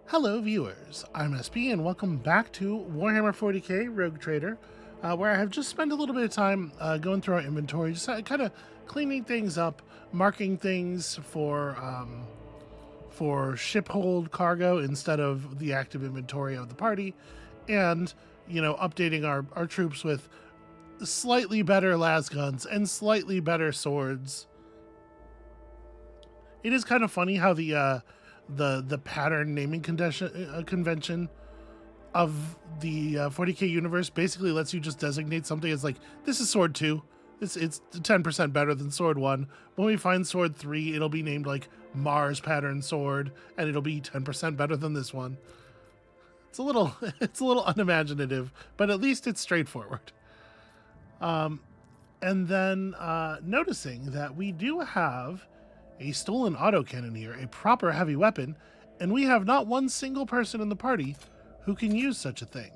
Hello viewers, I'm SB and welcome back to Warhammer 40k Rogue Trader, where I have just spent a little bit of time going through our inventory, just kind of cleaning things up, marking things for ship hold cargo instead of the active inventory of the party, and, updating our troops with slightly better las guns and slightly better swords. It is kind of funny how the pattern naming convention of the 40k universe basically lets you just designate something as like, this is sword 2. It's 10% better than sword 1. When we find sword 3, it'll be named like Mars pattern sword, and it'll be 10% better than this one. It's a little unimaginative, but at least it's straightforward. And then noticing that we do have a stolen autocannon here, a proper heavy weapon, and we have not one single person in the party who can use such a thing.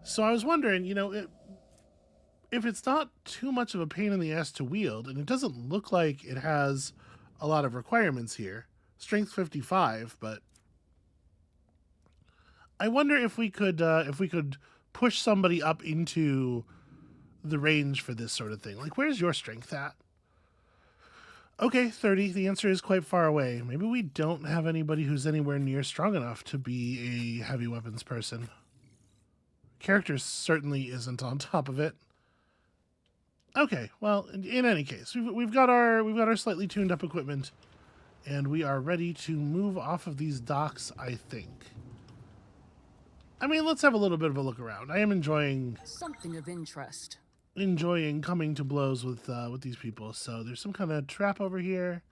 So I was wondering, if it's not too much of a pain in the ass to wield, and it doesn't look like it has a lot of requirements here, strength 55, but I wonder if we could push somebody up into the range for this sort of thing. Like, where's your strength at? Okay, 30. The answer is quite far away. Maybe we don't have anybody who's anywhere near strong enough to be a heavy weapons person. Character certainly isn't on top of it. Okay, well, in any case, we've got our slightly tuned up equipment, and we are ready to move off of these docks, I think. I mean, let's have a little bit of a look around. I am enjoying something of interest. Coming to blows with these people. So there's some kind of trap over here.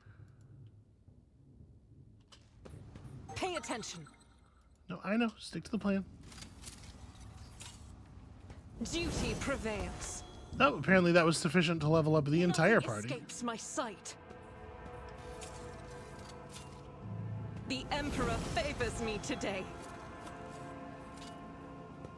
Pay attention. No, I know. Stick to the plan. Duty prevails. Oh, apparently that was sufficient to level up the entire party. Escapes my sight. The Emperor favors me today.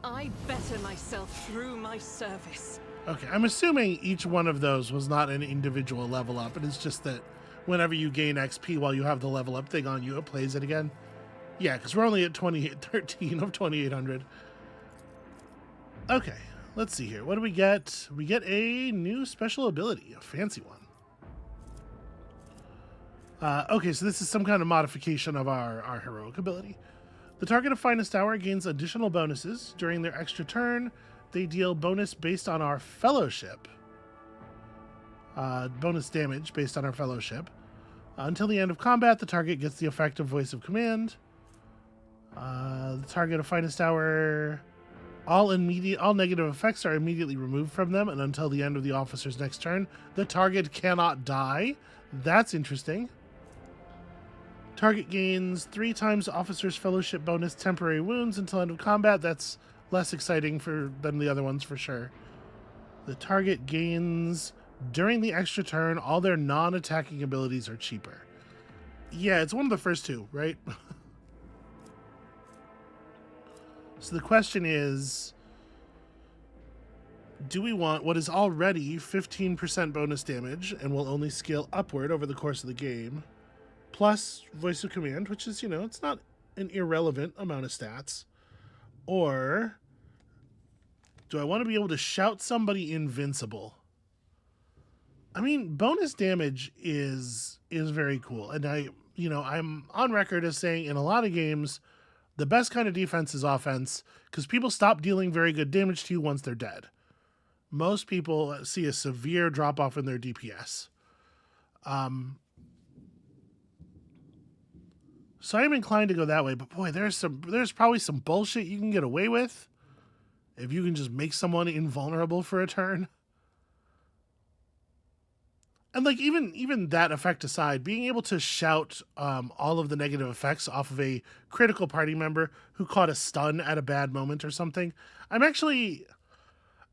I better myself through my service. Okay, I'm assuming each one of those was not an individual level up, and it's just that whenever you gain XP while you have the level up thing on you, it plays it again. Yeah, because we're only at 13 of 2,800. Okay, let's see here. What do we get? We get a new special ability, a fancy one. Okay, so this is some kind of modification of our heroic ability. The target of Finest Hour gains additional bonuses. During their extra turn, they deal bonus based on our fellowship. Bonus damage based on our fellowship. Until the end of combat, the target gets the effect of Voice of Command. The target of Finest Hour, all negative effects are immediately removed from them, and until the end of the officer's next turn, the target cannot die. That's interesting. Target gains 3 times Officer's Fellowship bonus temporary wounds until end of combat. That's less exciting than the other ones for sure. The target gains during the extra turn, all their non-attacking abilities are cheaper. Yeah, it's one of the first two, right? So the question is, do we want what is already 15% bonus damage and will only scale upward over the course of the game, plus Voice of Command, which is, it's not an irrelevant amount of stats, or do I want to be able to shout somebody invincible? I mean, bonus damage is very cool. And I'm on record as saying in a lot of games, the best kind of defense is offense, because people stop dealing very good damage to you once they're dead. Most people see a severe drop off in their DPS. So I'm inclined to go that way, but boy, there's probably some bullshit you can get away with if you can just make someone invulnerable for a turn. And like even that effect aside, being able to shout all of the negative effects off of a critical party member who caught a stun at a bad moment or something, I'm actually,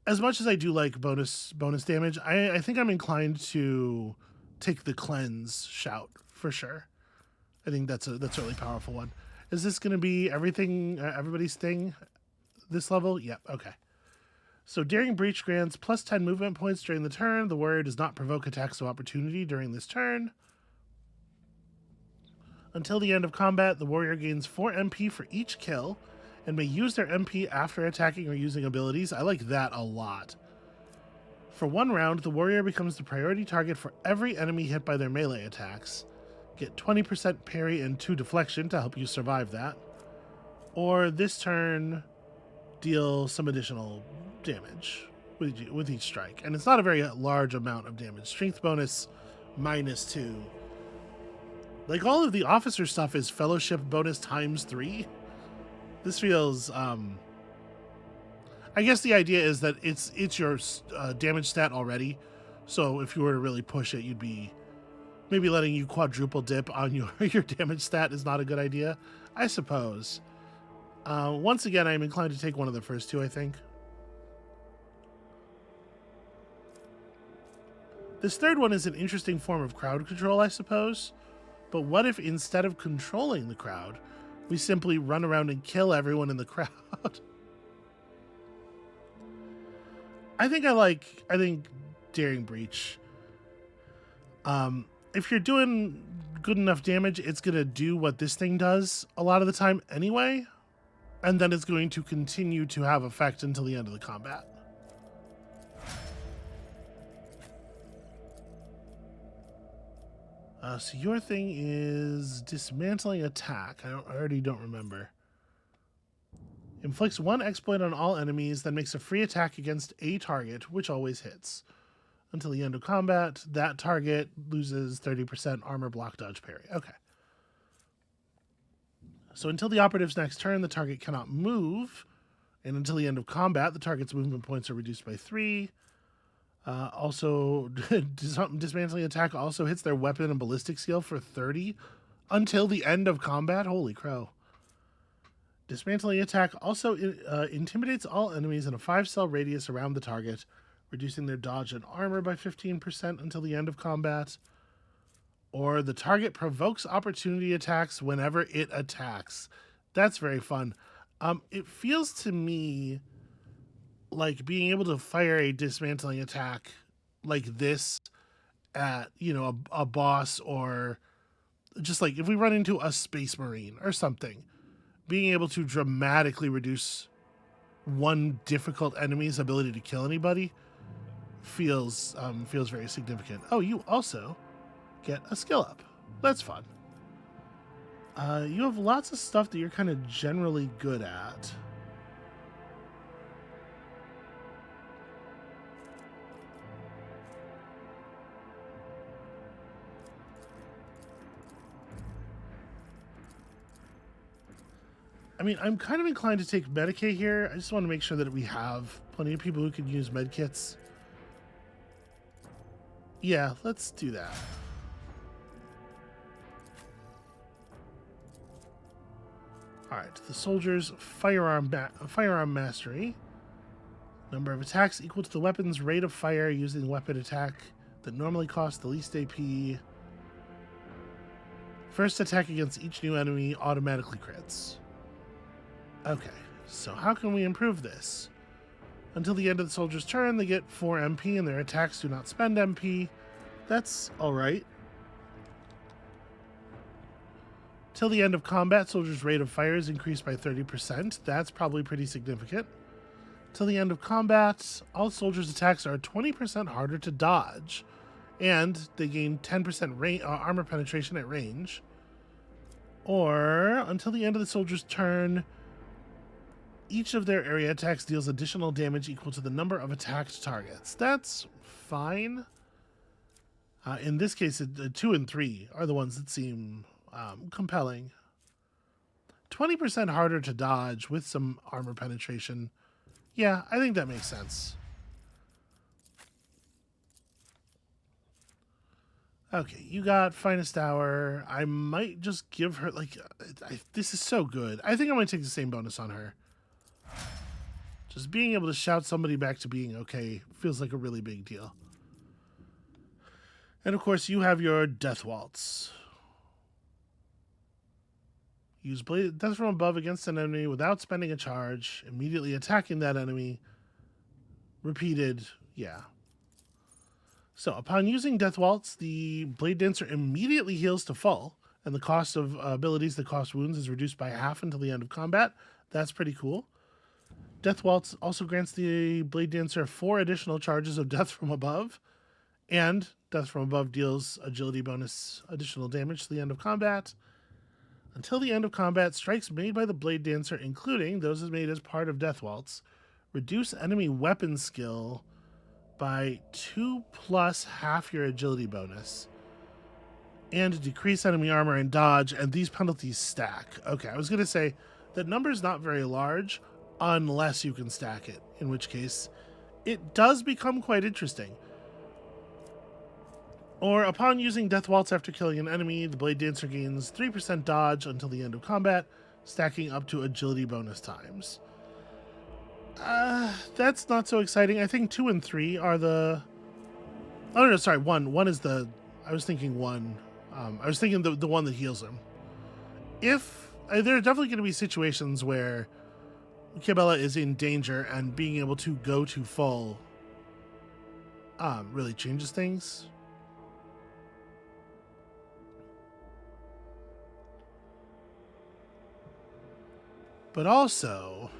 as much as I do like bonus damage, I think I'm inclined to take the cleanse shout for sure. I think that's a really powerful one. Is this going to be everybody's thing this level? Yep, okay. So Daring Breach grants plus 10 movement points during the turn. The warrior does not provoke attacks of opportunity during this turn. Until the end of combat, the warrior gains 4 MP for each kill and may use their MP after attacking or using abilities. I like that a lot. For 1 round, the warrior becomes the priority target for every enemy hit by their melee attacks. Get 20% parry and 2 deflection to help you survive that. Or this turn, deal some additional damage with each strike. And it's not a very large amount of damage. Strength bonus -2. Like, all of the officer stuff is fellowship bonus ×3. This feels, I guess the idea is that it's your damage stat already. So if you were to really push it, you'd be maybe letting you quadruple dip on your damage stat is not a good idea, I suppose. Once again, I'm inclined to take one of the first 2, I think. This third one is an interesting form of crowd control, I suppose. But what if instead of controlling the crowd, we simply run around and kill everyone in the crowd? I think Daring Breach. If you're doing good enough damage, it's going to do what this thing does a lot of the time anyway. And then it's going to continue to have effect until the end of the combat. So your thing is dismantling attack. I already don't remember. Inflicts 1 exploit on all enemies, then makes a free attack against a target, which always hits. Until the end of combat, that target loses 30% armor, block, dodge, parry. Okay. So until the operative's next turn, the target cannot move. And until the end of combat, the target's movement points are reduced by 3. Also, dismantling attack also hits their weapon and ballistic skill for 30 until the end of combat. Holy crow. Dismantling attack also intimidates all enemies in a 5-cell radius around the target, reducing their dodge and armor by 15% until the end of combat. Or the target provokes opportunity attacks whenever it attacks. That's very fun. It feels to me like being able to fire a dismantling attack like this at, a boss, or just like if we run into a space marine or something, being able to dramatically reduce one difficult enemy's ability to kill anybody feels very significant. Oh, you also get a skill up. That's fun. You have lots of stuff that you're kind of generally good at. I mean, I'm kind of inclined to take Medicaid here. I just want to make sure that we have plenty of people who can use medkits. Yeah, let's do that. All right, the soldiers' firearm mastery. Number of attacks equal to the weapon's rate of fire using weapon attack that normally costs the least AP. First attack against each new enemy automatically crits. Okay, so how can we improve this? Until the end of the soldier's turn, they get 4 MP and their attacks do not spend MP. That's alright. Till the end of combat, soldiers' rate of fire is increased by 30%. That's probably pretty significant. Till the end of combat, all soldiers' attacks are 20% harder to dodge, and they gain 10% armor penetration at range. Or, until the end of the soldier's turn, each of their area attacks deals additional damage equal to the number of attacked targets. That's fine. In this case, 2 and 3 are the ones that seem compelling. 20% harder to dodge with some armor penetration. Yeah, I think that makes sense. Okay, you got Finest Hour. I might just give her, this is so good. I think I'm going to take the same bonus on her. Just being able to shout somebody back to being okay feels like a really big deal. And of course, you have your Death Waltz. Use Blade Death from above against an enemy without spending a charge, immediately attacking that enemy. Repeated, yeah. So, upon using Death Waltz, the Blade Dancer immediately heals to full And the cost of abilities that cost wounds is reduced by half until the end of combat. That's pretty cool. Death Waltz also grants the Blade Dancer 4 additional charges of Death from Above. And Death from Above deals agility bonus additional damage to the end of combat. Until the end of combat, strikes made by the Blade Dancer, including those made as part of Death Waltz, reduce enemy weapon skill by 2 plus half your agility bonus. And decrease enemy armor and dodge, and these penalties stack. Okay, I was going to say that number's not very large unless you can stack it, in which case it does become quite interesting. Or upon using Death Waltz after killing an enemy, the Blade Dancer gains 3% dodge until the end of combat, stacking up to agility bonus times. That's not so exciting. I think 2 and 3 are the... Oh, no, sorry, 1. 1 is the... I was thinking 1... I was thinking the one that heals him. There are definitely going to be situations where Cabela is in danger, and being able to go to full really changes things. But also,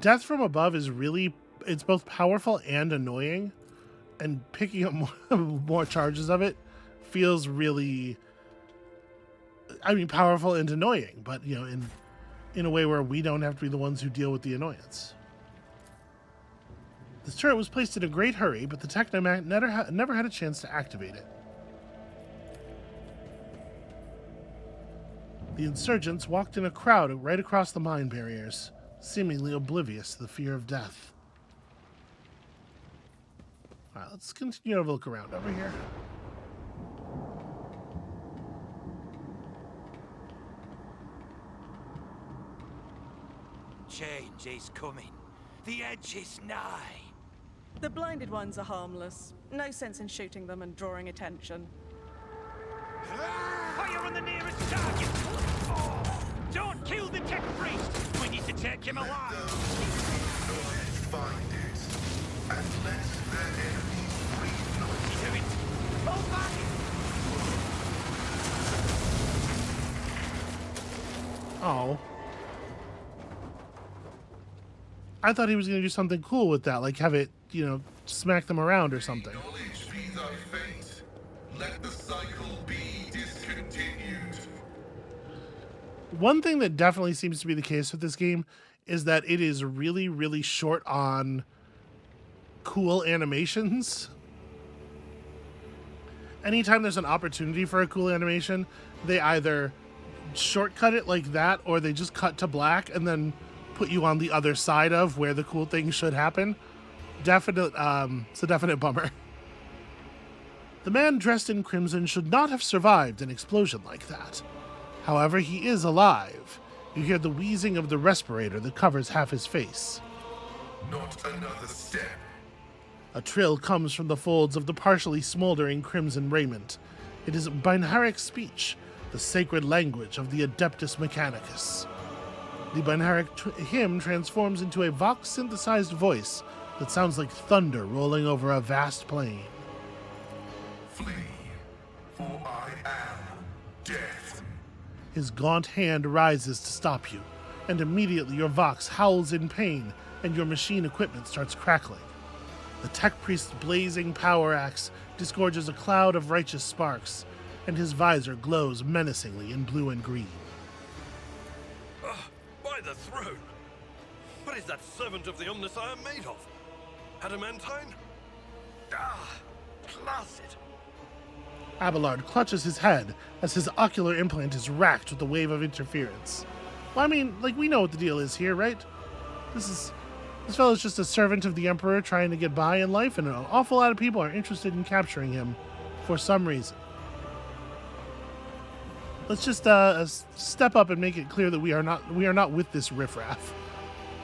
Death from Above is really, it's both powerful and annoying. And picking up more charges of it feels really, powerful and annoying, but, in a way where we don't have to be the ones who deal with the annoyance. This turret was placed in a great hurry, but the Technomat never had a chance to activate it. The insurgents walked in a crowd right across the mine barriers, seemingly oblivious to the fear of death. All right, let's continue to have a look around over here. Change is coming. The edge is nigh. The blinded ones are harmless. No sense in shooting them and drawing attention. Fire on the nearest target! Oh, don't kill the tech priest! We need to take him alive! Find it, and let their enemies breathe not. Do it! Fall back! Oh. I thought he was going to do something cool with that, like have it, smack them around or something. Knowledge be thy fate. Let the cycle be discontinued. One thing that definitely seems to be the case with this game is that it is really, really short on cool animations. Anytime there's an opportunity for a cool animation, they either shortcut it like that, or they just cut to black and then put you on the other side of where the cool thing should happen. It's a definite bummer. The man dressed in crimson should not have survived an explosion like that. However, he is alive. You hear the wheezing of the respirator that covers half his face. Not another step. A trill comes from the folds of the partially smoldering crimson raiment. It is Binharic speech, the sacred language of the Adeptus Mechanicus. The Binharic hymn transforms into a Vox-synthesized voice that sounds like thunder rolling over a vast plain. Flee, for I am death. His gaunt hand rises to stop you, and immediately your Vox howls in pain and your machine equipment starts crackling. The tech priest's blazing power axe disgorges a cloud of righteous sparks, and his visor glows menacingly in blue and green. By the throne! What is that servant of the Omnissiah made of? Adamantine? Placid. Abelard clutches his head as his ocular implant is racked with a wave of interference. Well, we know what the deal is here, right? This fellow's just a servant of the Emperor trying to get by in life, and an awful lot of people are interested in capturing him for some reason. Let's just step up and make it clear that we are not with this riffraff.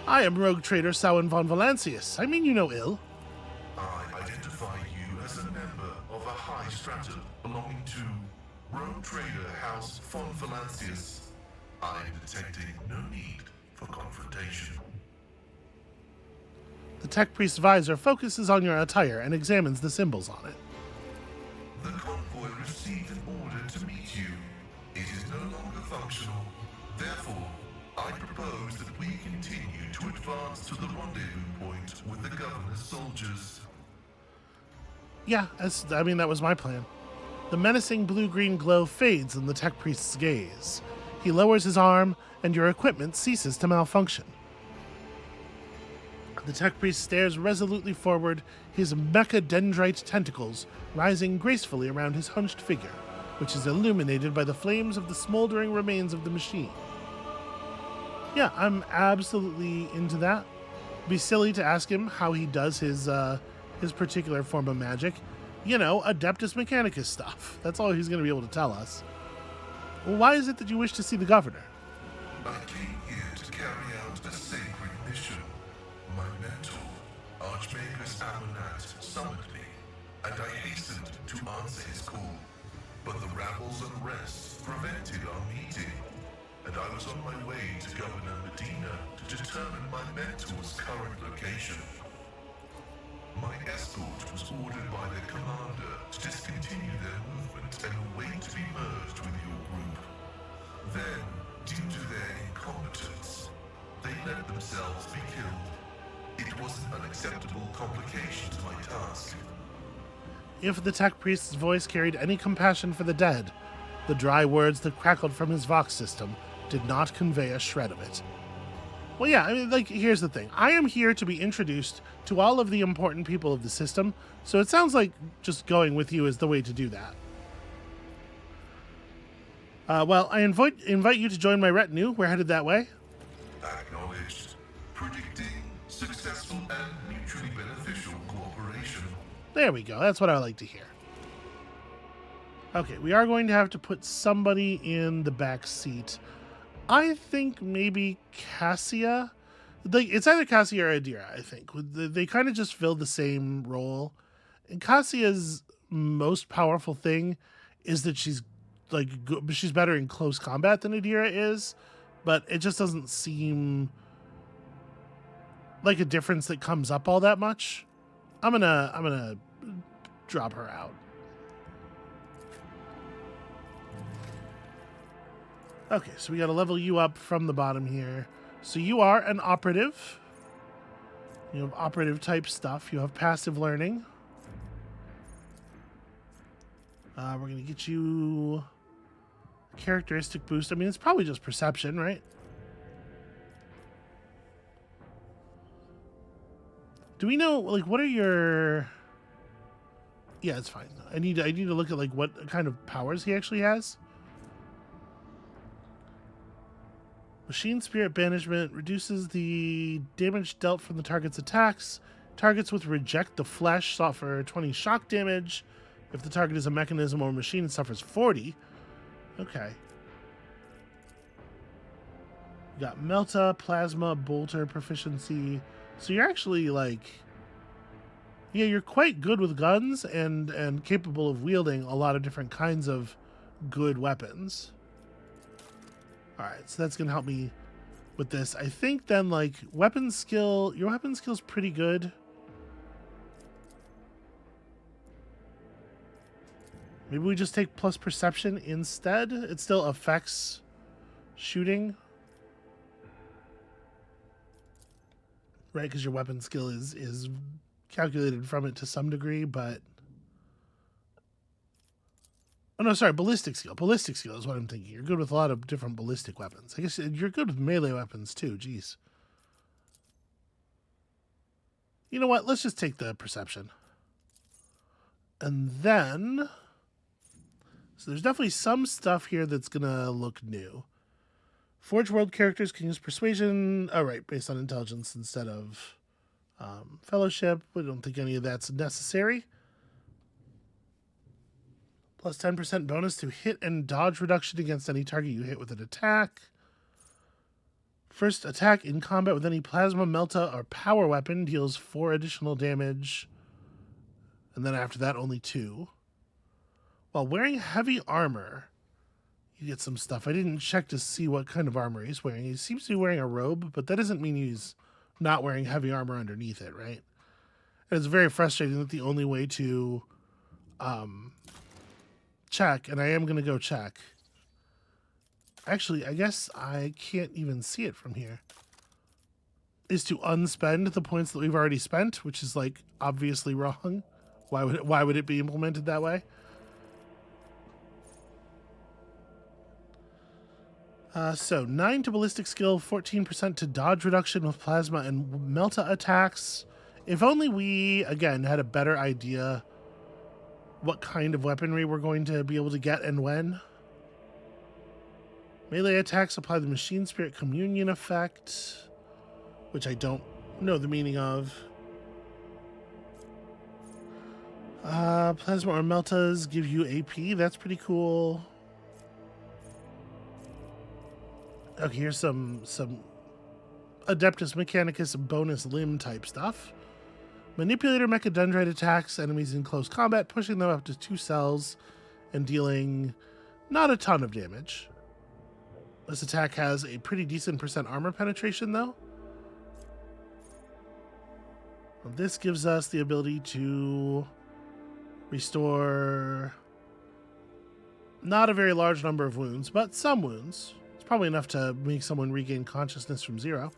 I am rogue trader Samhain von Valancius. I mean you no ill. I identify you as a member of a high stratum belonging to Rogue Trader House von Valancius. I am detecting no need for confrontation. The tech priest's visor focuses on your attire and examines the symbols on it. The convoy received an order to meet you. It is no longer functional. Therefore, I propose that we continue to advance to the rendezvous point with the governor's soldiers. Yeah, I mean, that was my plan. The menacing blue-green glow fades in the tech priest's gaze. He lowers his arm, and your equipment ceases to malfunction. The tech priest stares resolutely forward, his mecha-dendrite tentacles rising gracefully around his hunched figure, which is illuminated by the flames of the smoldering remains of the machine. Yeah, I'm absolutely into that. It'd be silly to ask him how he does his particular form of magic. You know, Adeptus Mechanicus stuff. That's all he's going to be able to tell us. Well, why is it that you wish to see the governor? I came here to carry out a sacred mission. My mentor, Archmagus Amonat, summoned me, and I hastened to answer his call. But the rabbles and arrests prevented our meeting, and I was on my way to Governor Medina to determine my mentor's current location. My escort was ordered by their commander to discontinue their movement and await to be merged with your group. Then, due to their incompetence, they let themselves be killed. It was an unacceptable complication to my task. If the tech priest's voice carried any compassion for the dead, the dry words that crackled from his Vox system did not convey a shred of it. Well, yeah, I mean, like, here's the thing. I am here to be introduced to all of the important people of the system, so it sounds like just going with you is the way to do that. Well, I invite you to join my retinue. We're headed that way. Acknowledged. Predicting successful and mutually beneficial cooperation. There we go. That's what I like to hear. Okay, we are going to have to put somebody in the back seat. I think maybe Cassia. Like, it's either Cassia or Adira, I think. They kind of just fill the same role. And Cassia's most powerful thing is that she's she's better in close combat than Adira is, but it just doesn't seem like a difference that comes up all that much. I'm gonna drop her out. Okay, so we got to level you up from the bottom here. So you are an operative. You have operative type stuff. You have passive learning. We're going to get you a characteristic boost. I mean, it's probably just perception, right? Do we know, like, what are your... Yeah, it's fine. I need to look at, like, what kind of powers he actually has. Machine Spirit Banishment reduces the damage dealt from the target's attacks. Targets with Reject the Flesh suffer 20 shock damage. If the target is a mechanism or machine, it suffers 40. Okay. You got Melta, Plasma, Bolter, Proficiency. So you're actually, like... Yeah, you're quite good with guns and capable of wielding a lot of different kinds of good weapons. Alright, so that's going to help me with this. I think then, like, weapon skill... Your weapon skill's pretty good. Maybe we just take plus perception instead? It still affects shooting. Right, because your weapon skill is calculated from it to some degree, but... Oh, no, sorry, ballistic skill. Ballistic skill is what I'm thinking. You're good with a lot of different ballistic weapons. I guess you're good with melee weapons, too. Jeez. You know what? Let's just take the perception. And then... So there's definitely some stuff here that's going to look new. Forge World characters can use persuasion. Oh, right, based on intelligence instead of fellowship. We don't think any of that's necessary. Plus 10% bonus to hit and dodge reduction against any target you hit with an attack. First attack in combat with any plasma, melta, or power weapon deals 4 additional damage. And then after that, only 2. While wearing heavy armor, you get some stuff. I didn't check to see what kind of armor he's wearing. He seems to be wearing a robe, but that doesn't mean he's not wearing heavy armor underneath it, right? And it's very frustrating that the only way to check, and I am going to go check. Actually, I guess I can't even see it from here. Is to unspend the points that we've already spent, which is like obviously wrong. Why would it be implemented that way? So 9 to ballistic skill, 14% to dodge reduction with plasma and melta attacks. If only we, again, had a better idea what kind of weaponry we're going to be able to get and when. Melee attacks apply the Machine Spirit Communion effect, which I don't know the meaning of. Plasma or meltas give you AP. That's pretty cool. Okay, here's some Adeptus Mechanicus bonus limb type stuff. Manipulator Mechadendrite attacks enemies in close combat, pushing them up to 2 cells and dealing not a ton of damage. This attack has a pretty decent % armor penetration, though. This gives us the ability to restore not a very large number of wounds, but some wounds. It's probably enough to make someone regain consciousness from 0.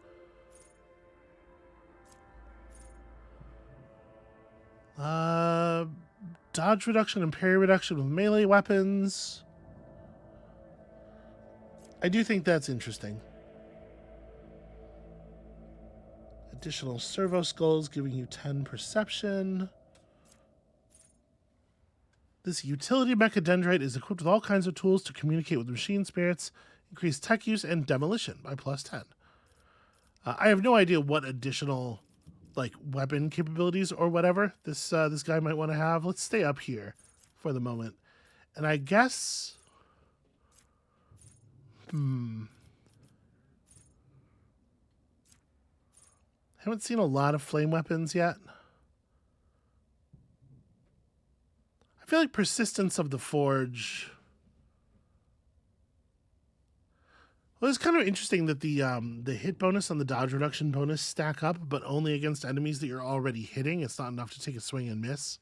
Dodge reduction and parry reduction with melee weapons. I do think that's interesting. Additional servo skulls giving you 10 perception. This utility mechadendrite is equipped with all kinds of tools to communicate with machine spirits, increase tech use, and demolition by +10. I have no idea what additional like weapon capabilities or whatever this guy might want to have. Let's stay up here for the moment. And I guess haven't seen a lot of flame weapons yet. I feel like Persistence of the Forge. Well, it's kind of interesting that the hit bonus and the dodge reduction bonus stack up, but only against enemies that you're already hitting. It's not enough to take a swing and miss.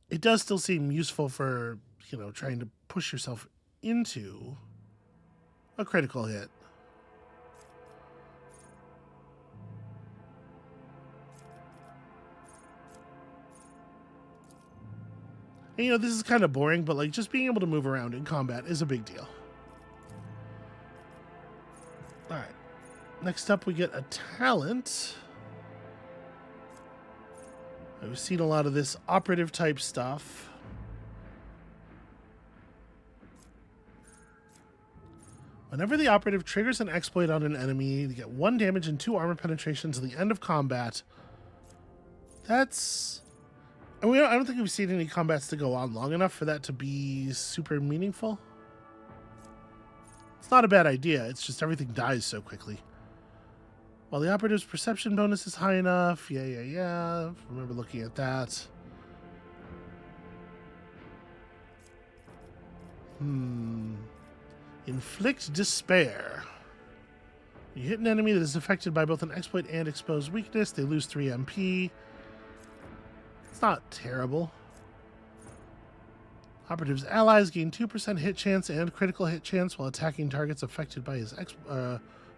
It does still seem useful for, you know, trying to push yourself into a critical hit. And, you know, this is kind of boring, but like just being able to move around in combat is a big deal. All right. Next up, we get a talent. I've seen a lot of this operative type stuff. Whenever the operative triggers an exploit on an enemy, they get 1 damage and 2 armor penetration to the end of combat. That's... I mean, I don't think we've seen any combats to go on long enough for that to be super meaningful. It's not a bad idea, it's just everything dies so quickly. While the operative's perception bonus is high enough, yeah. Remember looking at that. Inflict Despair. You hit an enemy that is affected by both an exploit and exposed weakness, they lose 3 MP. It's not terrible. Operative's allies gain 2% hit chance and critical hit chance while attacking targets affected by his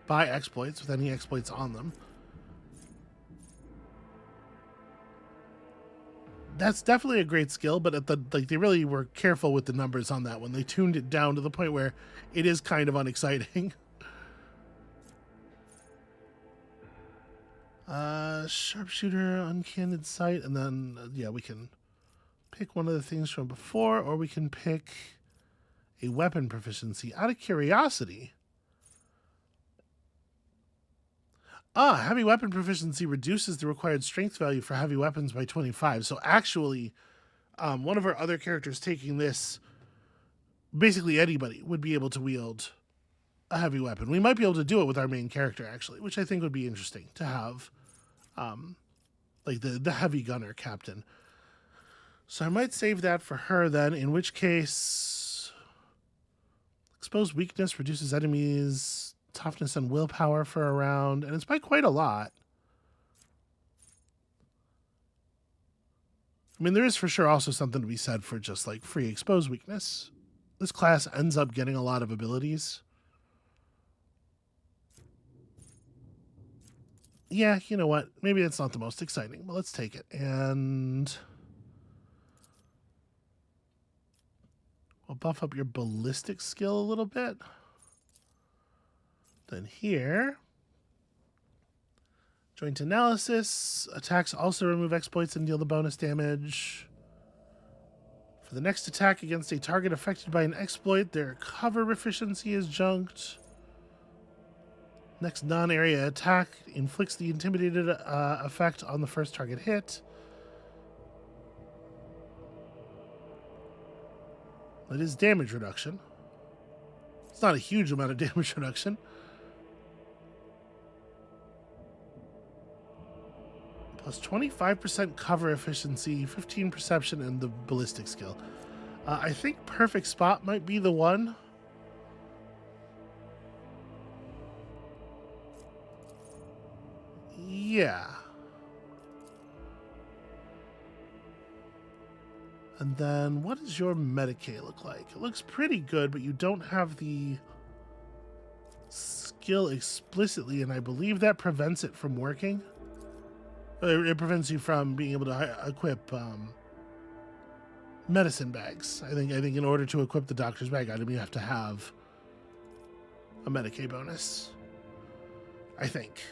by exploits with any exploits on them. That's definitely a great skill, but they really were careful with the numbers on that one. They tuned it down to the point where it is kind of unexciting. Sharpshooter, uncanned sight, and then yeah, we can pick one of the things from before, or we can pick a weapon proficiency out of curiosity. Heavy weapon proficiency reduces the required strength value for heavy weapons by 25. So actually, one of our other characters taking this, basically anybody would be able to wield a heavy weapon. We might be able to do it with our main character, actually, which I think would be interesting to have, like the heavy gunner captain. So I might save that for her then, in which case, exposed weakness reduces enemies' toughness and willpower for a round, and it's by quite a lot. I mean, there is for sure also something to be said for just like free expose weakness. This class ends up getting a lot of abilities. Yeah, you know what? Maybe it's not the most exciting, but let's take it. And we'll buff up your ballistic skill a little bit. Then here, joint analysis. Attacks also remove exploits and deal the bonus damage. For the next attack against a target affected by an exploit, their cover efficiency is junked. Next non-area attack inflicts the intimidated effect on the first target hit. That is damage reduction. It's not a huge amount of damage reduction. Plus 25% cover efficiency, 15 perception, and the ballistic skill. I think perfect spot might be the one. Yeah. And then what does your Medicaid look like? It looks pretty good, but you don't have the skill explicitly, and I believe that prevents it from working. It prevents you from being able to equip medicine bags. I think in order to equip the doctor's bag item, you have to have a Medicaid bonus. I think.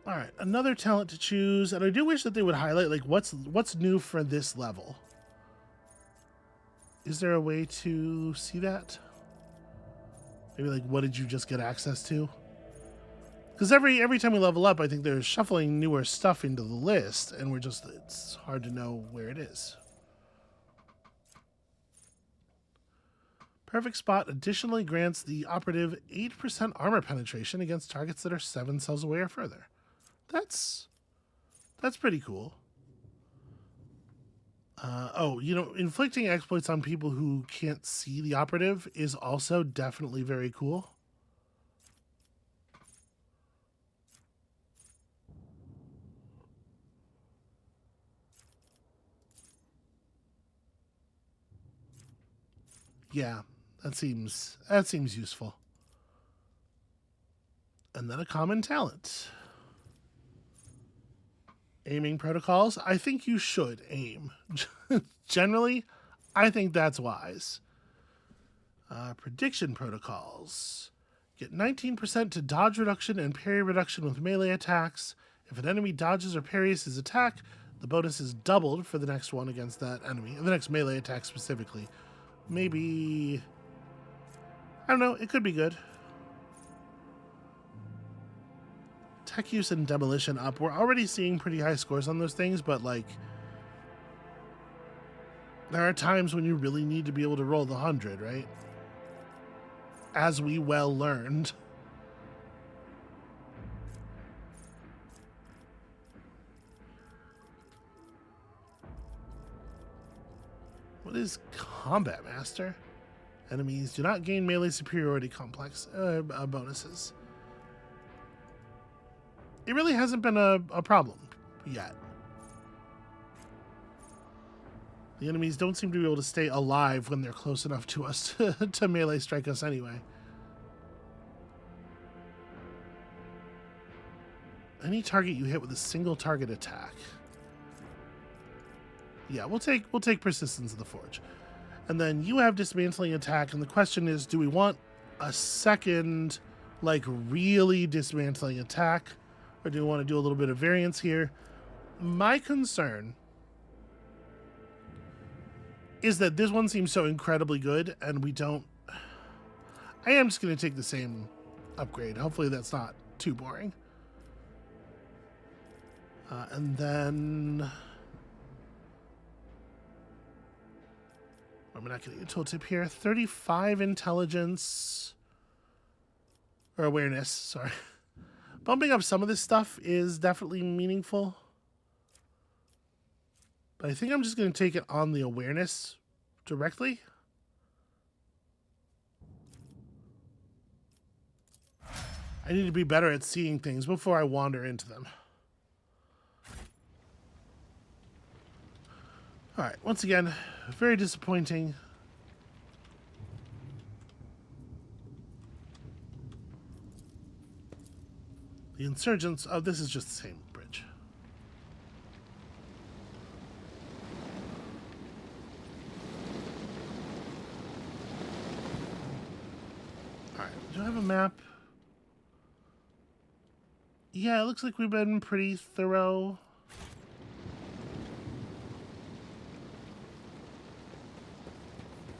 All right, another talent to choose, and I do wish that they would highlight like what's new for this level. Is there a way to see that? Maybe like what did you just get access to? Because every time we level up, I think they're shuffling newer stuff into the list, and it's hard to know where it is. Perfect Spot additionally grants the operative 8% armor penetration against targets that are 7 cells away or further. That's pretty cool. Inflicting exploits on people who can't see the operative is also definitely very cool. Yeah, that seems useful. And then a common talent. Aiming protocols. I think you should aim. Generally, I think that's wise. Prediction protocols. Get 19% to dodge reduction and parry reduction with melee attacks. If an enemy dodges or parries his attack, the bonus is doubled for the next one against that enemy. The next melee attack specifically. Maybe... I don't know. It could be good. Tech use and demolition up. We're already seeing pretty high scores on those things, but like there are times when you really need to be able to roll the 100, right? As we well learned. What is Combat Master? Enemies do not gain melee superiority complex bonuses. It really hasn't been a problem yet. The enemies don't seem to be able to stay alive when they're close enough to us to melee strike us anyway. Any target you hit with a single target attack. Yeah, we'll take Persistence of the Forge. And then you have Dismantling Attack, and the question is, do we want a second, like, really dismantling attack? Or do we want to do a little bit of variance here? My concern is that this one seems so incredibly good, and we don't... I am just going to take the same upgrade. Hopefully that's not too boring. And then... I'm not getting a tooltip here. 35 intelligence... Or awareness, sorry. Bumping up some of this stuff is definitely meaningful. But I think I'm just going to take it on the awareness directly. I need to be better at seeing things before I wander into them. All right, once again, very disappointing. The insurgents. Oh, this is just the same bridge. All right, do I have a map? Yeah, it looks like we've been pretty thorough.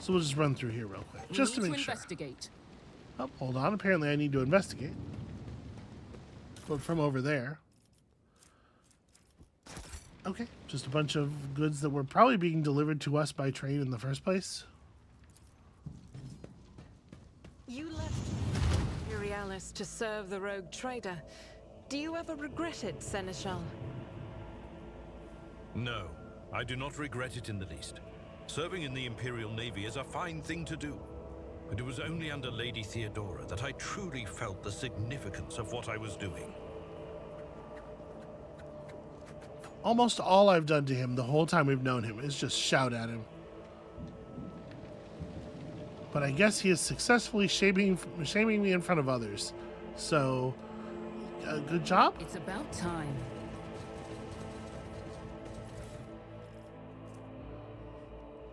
So we'll just run through here real quick, just to make sure. Investigate. Oh, hold on. Apparently I need to investigate. But from over there. Okay, just a bunch of goods that were probably being delivered to us by train in the first place. You left Imperialis to serve the rogue trader. Do you ever regret it, Seneschal? No, I do not regret it in the least. Serving in the Imperial Navy is a fine thing to do. But it was only under Lady Theodora that I truly felt the significance of what I was doing. Almost all I've done to him the whole time we've known him is just shout at him. But I guess he is successfully shaming me in front of others. So, good job. It's about time.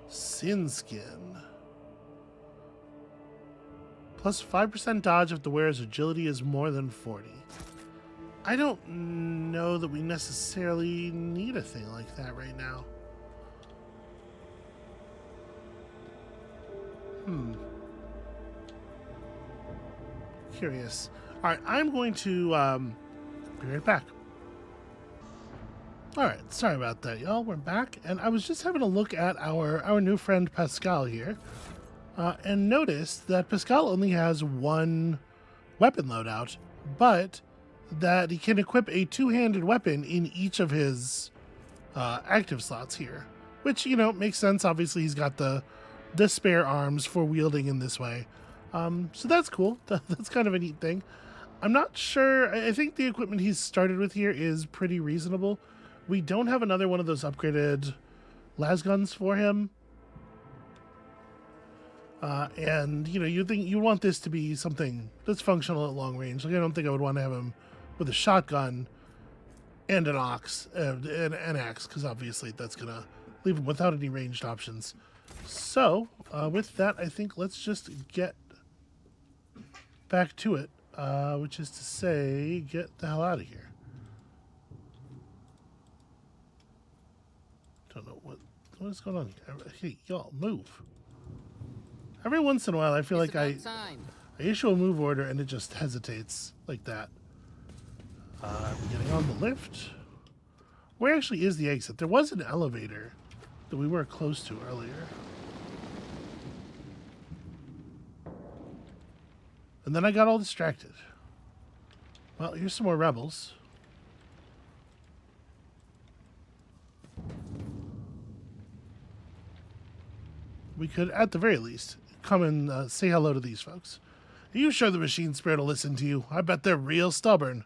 Sin Skin. Plus 5% dodge if the wearer's agility is more than 40. I don't know that we necessarily need a thing like that right now. Curious. All right, I'm going to be right back. All right, sorry about that, y'all. We're back, and I was just having a look at our new friend Pascal here, and noticed that Pascal only has one weapon loadout, but that he can equip a two-handed weapon in each of his active slots here, which, you know, makes sense. Obviously, he's got the spare arms for wielding in this way. So that's cool. That's kind of a neat thing. I'm not sure. I think the equipment he's started with here is pretty reasonable. We don't have another one of those upgraded las guns for him. And, you know, you want this to be something that's functional at long range. Like, I don't think I would want to have him with a shotgun and an axe, because obviously that's going to leave him without any ranged options. So, with that, I think let's just get back to it, which is to say, get the hell out of here. Don't know what is going on here. Hey, y'all, move. Every once in a while, I feel like I issue a move order and it just hesitates like that. Getting on the lift. Where actually is the exit? There was an elevator that we were close to earlier. And then I got all distracted. Well, here's some more rebels. We could, at the very least, come and say hello to these folks. Are you sure the machine spirit will listen to you? I bet they're real stubborn.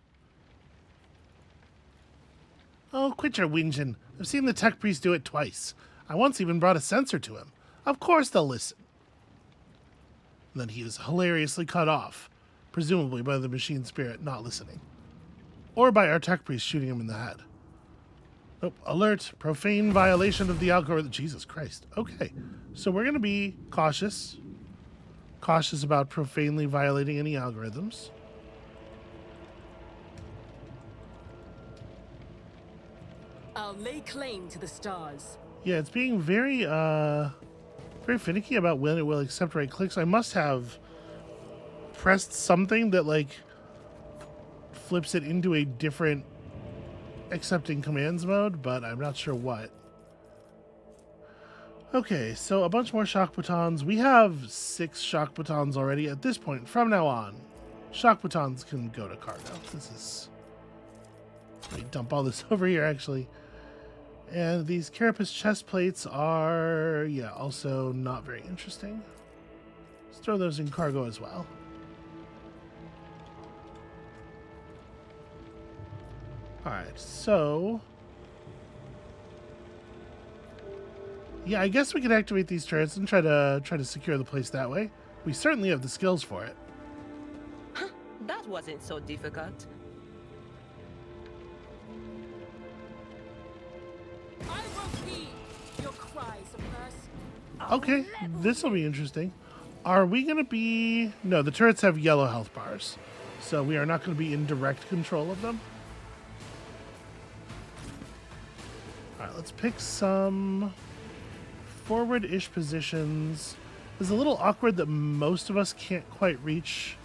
Oh, quit your whinging. I've seen the tech priest do it twice. I once even brought a sensor to him. Of course they'll listen. And then he is hilariously cut off, presumably by the machine spirit not listening. Or by our tech priest shooting him in the head. Oh, alert, profane violation of the algorithm. Jesus Christ. Okay, so we're going to be cautious. Cautious about profanely violating any algorithms. I'll lay claim to the stars. Yeah, it's being very finicky about when it will accept right clicks. I must have pressed something that, like, flips it into a different accepting commands mode, but I'm not sure what. Okay, so a bunch more shock batons. We have 6 shock batons already. At this point, from now on, shock batons can go to cargo. This is... Let me dump all this over here, actually. And these carapace chest plates are, yeah, also not very interesting. Let's throw those in cargo as well. Alright, so... Yeah, I guess we could activate these turrets and try to secure the place that way. We certainly have the skills for it. That wasn't so difficult. I will heed your cries of mercy. Okay, this will be interesting. Are we going to be... No, the turrets have yellow health bars, so we are not going to be in direct control of them. All right, let's pick some forward-ish positions. It's a little awkward that most of us can't quite reach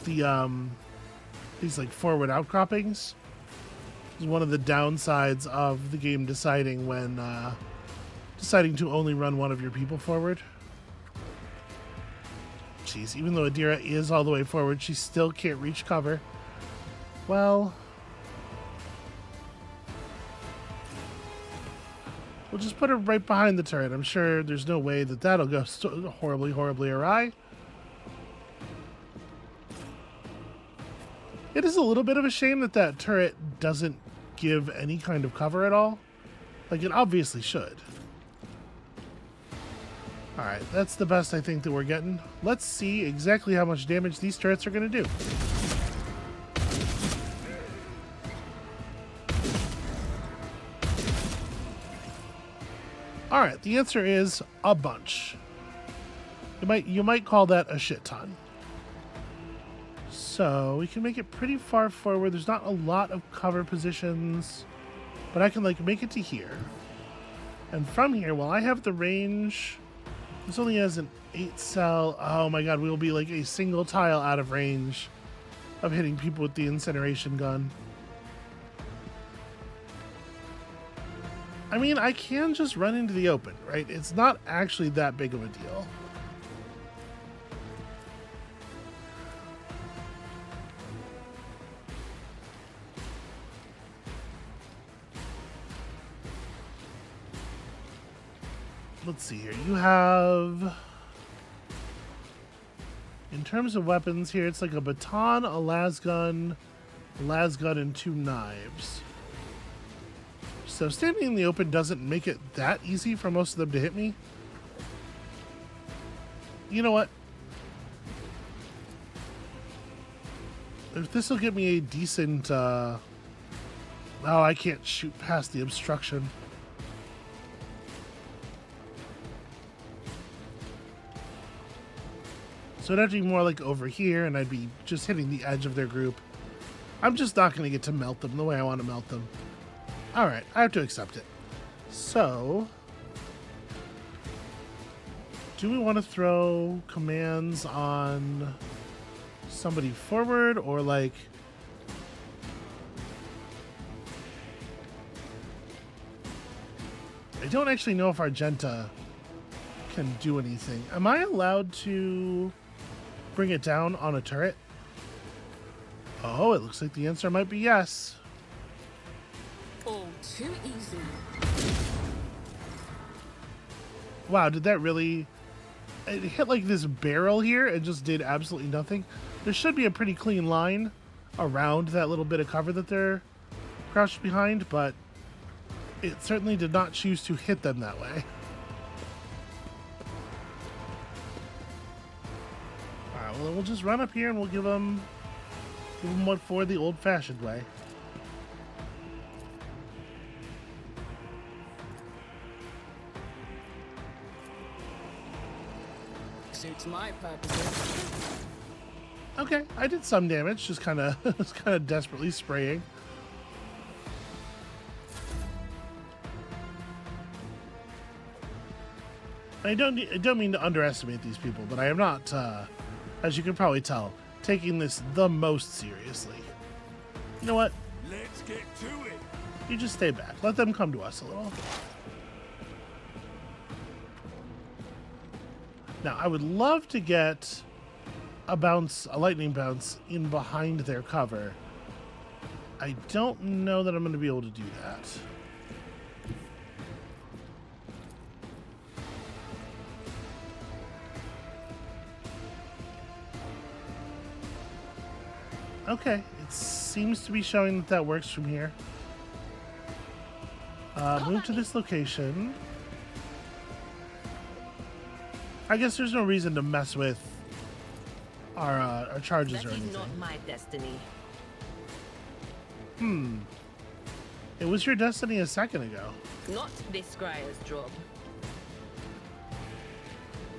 the these like forward outcroppings. It's one of the downsides of the game deciding when deciding to only run one of your people forward. Jeez, even though Adira is all the way forward, she still can't reach cover. Well, we'll just put her right behind the turret. I'm sure there's no way that that'll go horribly, horribly awry. It is a little bit of a shame that that turret doesn't give any kind of cover at all. Like, it obviously should. Alright, that's the best I think that we're getting. Let's see exactly how much damage these turrets are going to do. Alright, the answer is a bunch. You might call that a shit ton. So we can make it pretty far forward. There's not a lot of cover positions, but I can like make it to here. And from here, while I have the range, this only has an 8 cell. Oh my god, we will be like a single tile out of range of hitting people with the incineration gun. I mean, I can just run into the open, right? It's not actually that big of a deal. Let's see here. You have, in terms of weapons here, it's like a baton, a las gun, and 2 knives. So standing in the open doesn't make it that easy for most of them to hit me. You know what? If this will get me a decent... Oh, I can't shoot past the obstruction. So it'd have to be more like over here, and I'd be just hitting the edge of their group. I'm just not going to get to melt them the way I want to melt them. Alright, I have to accept it. So, do we want to throw commands on somebody forward, or like... I don't actually know if Argenta can do anything. Am I allowed to bring it down on a turret? Oh, it looks like the answer might be yes. All too easy. Wow, did that really... It hit like this barrel here and just did absolutely nothing. There should be a pretty clean line around that little bit of cover that they're crouched behind, but it certainly did not choose to hit them that way. Alright, well, we'll just run up here and we'll give them what for the old-fashioned way. Suits my purposes. Okay, I did some damage, just kind of desperately spraying. I don't mean to underestimate these people, but I am not, as you can probably tell, taking this the most seriously. You know what? Let's get to it. You just stay back. Let them come to us a little. Now, I would love to get a lightning bounce in behind their cover. I don't know that I'm going to be able to do that. Okay, it seems to be showing that that works from here. Move to this location. I guess there's no reason to mess with our charges That or is anything. not my destiny. It was your destiny a second ago. Not this scryer's job.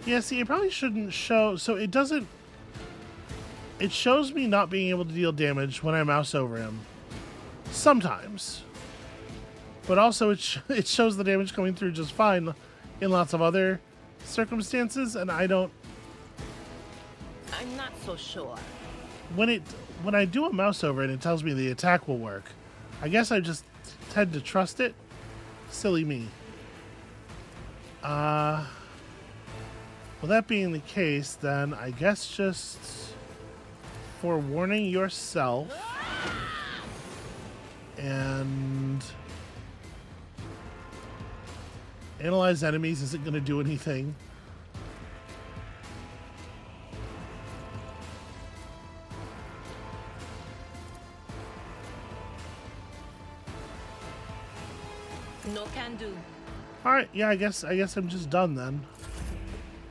Yeah, see, it probably shouldn't show. So it doesn't. It shows me not being able to deal damage when I mouse over him. Sometimes. But also it shows the damage coming through just fine in lots of other circumstances, and I don't. I'm not so sure. When I do a mouse over and it tells me the attack will work, I guess I just tend to trust it. Silly me. Well, that being the case, then I guess just forewarning yourself and analyze enemies isn't going to do anything. No can do. All right, yeah, I guess I'm just done then.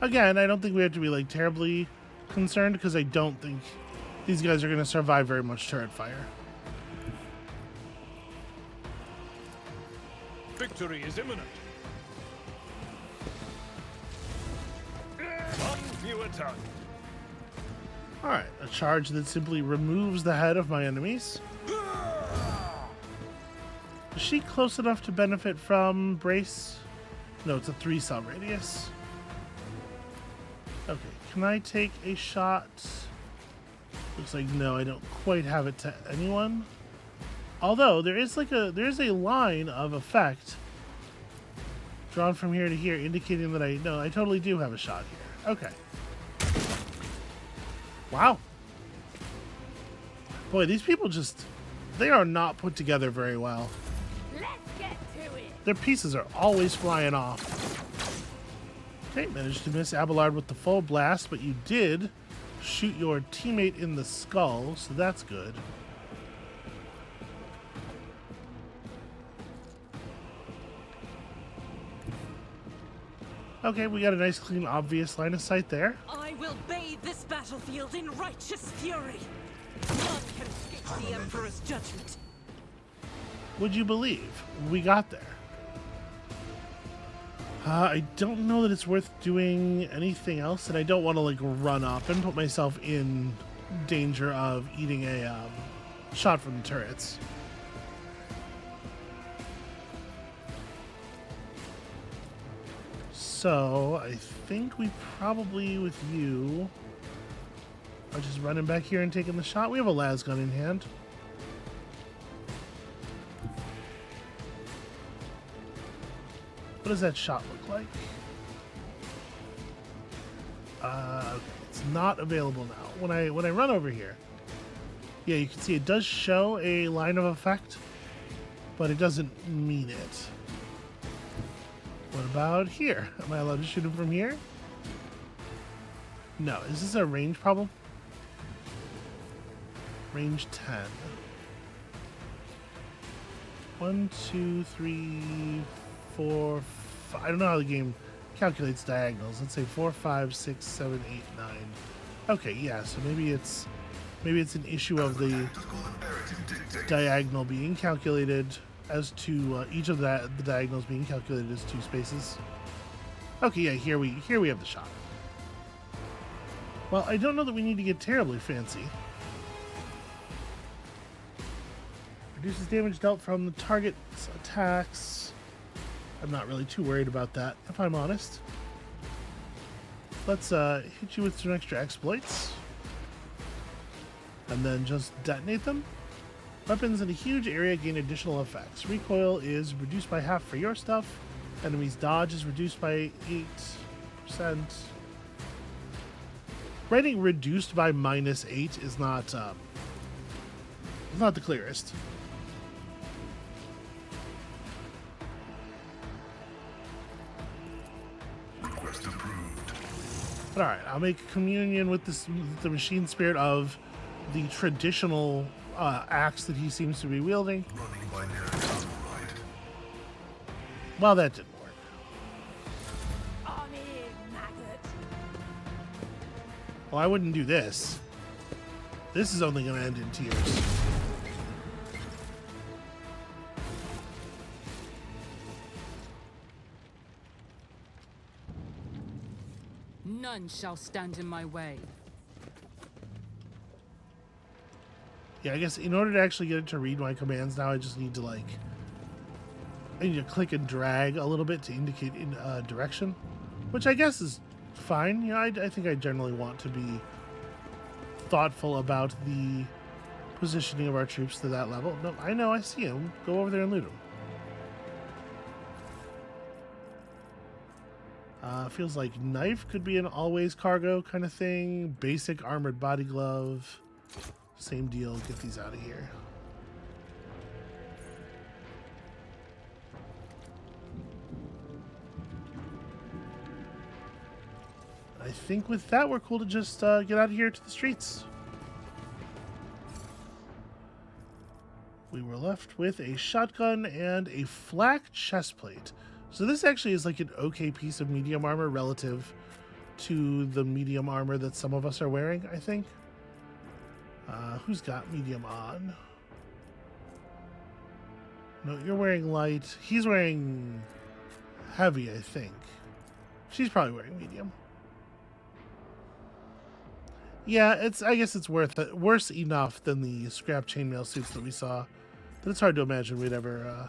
Again, I don't think we have to be like terribly concerned because I don't think these guys are going to survive very much turret fire. Victory is imminent. One fewer target. All right, a charge that simply removes the head of my enemies. Is she close enough to benefit from brace? No, it's a 3-cell radius. Okay, can I take a shot? Looks like no, I don't quite have it to anyone. Although there is a line of effect drawn from here to here, indicating that I totally do have a shot here. Okay. Wow. Boy, these people they are not put together very well. Let's get to it. Their pieces are always flying off. Okay, managed to miss Abelard with the full blast, but you did shoot your teammate in the skull, so that's good. Okay, we got a nice, clean, obvious line of sight there. I will bathe this battlefield in righteous fury. None can escape the Emperor's judgment. Would you believe? We got there. I don't know that it's worth doing anything else, and I don't want to like run up and put myself in danger of eating a shot from the turrets. So I think we probably, with you, are just running back here and taking the shot. We have a las gun in hand. What does that shot look like? Okay, it's not available now. When I run over here, yeah, you can see it does show a line of effect, but it doesn't mean it. What about here? Am I allowed to shoot him from here? No. Is this a range problem? Range 10. 1, 2, 3, 4, 5. I don't know how the game calculates diagonals. Let's say 4, 5, 6, 7, 8, 9. Okay, yeah, so maybe it's an issue of the diagonal being calculated as to each of the diagonals being calculated as 2 spaces. Okay, yeah, here we have the shot. Well, I don't know that we need to get terribly fancy. Reduces damage dealt from the target's attacks. I'm not really too worried about that, if I'm honest. Let's hit you with some extra exploits. And then just detonate them. Weapons in a huge area gain additional effects. Recoil is reduced by half for your stuff. Enemies' dodge is reduced by 8%. Writing reduced by -8 is not the clearest. Request approved. But all right, I'll make communion with the machine spirit of the traditional axe that he seems to be wielding. Running by near right. Well, that didn't work. On in, maggot. Well, I wouldn't do this. This is only going to end in tears. None shall stand in my way. Yeah, I guess in order to actually get it to read my commands now, I just need to, like... I need to click and drag a little bit to indicate in direction. Which I guess is fine. You know, I think I generally want to be thoughtful about the positioning of our troops to that level. No, I know, I see him. Go over there and loot him. Feels like knife could be an always cargo kind of thing. Basic armored body glove. Same deal. Get these out of here. I think with that, we're cool to just get out of here to the streets. We were left with a shotgun and a flak chestplate. So this actually is like an okay piece of medium armor relative to the medium armor that some of us are wearing, I think. Who's got medium on? No, you're wearing light. He's wearing heavy, I think. She's probably wearing medium. Yeah, I guess it's worse enough than the scrap chainmail suits that we saw, but it's hard to imagine we'd ever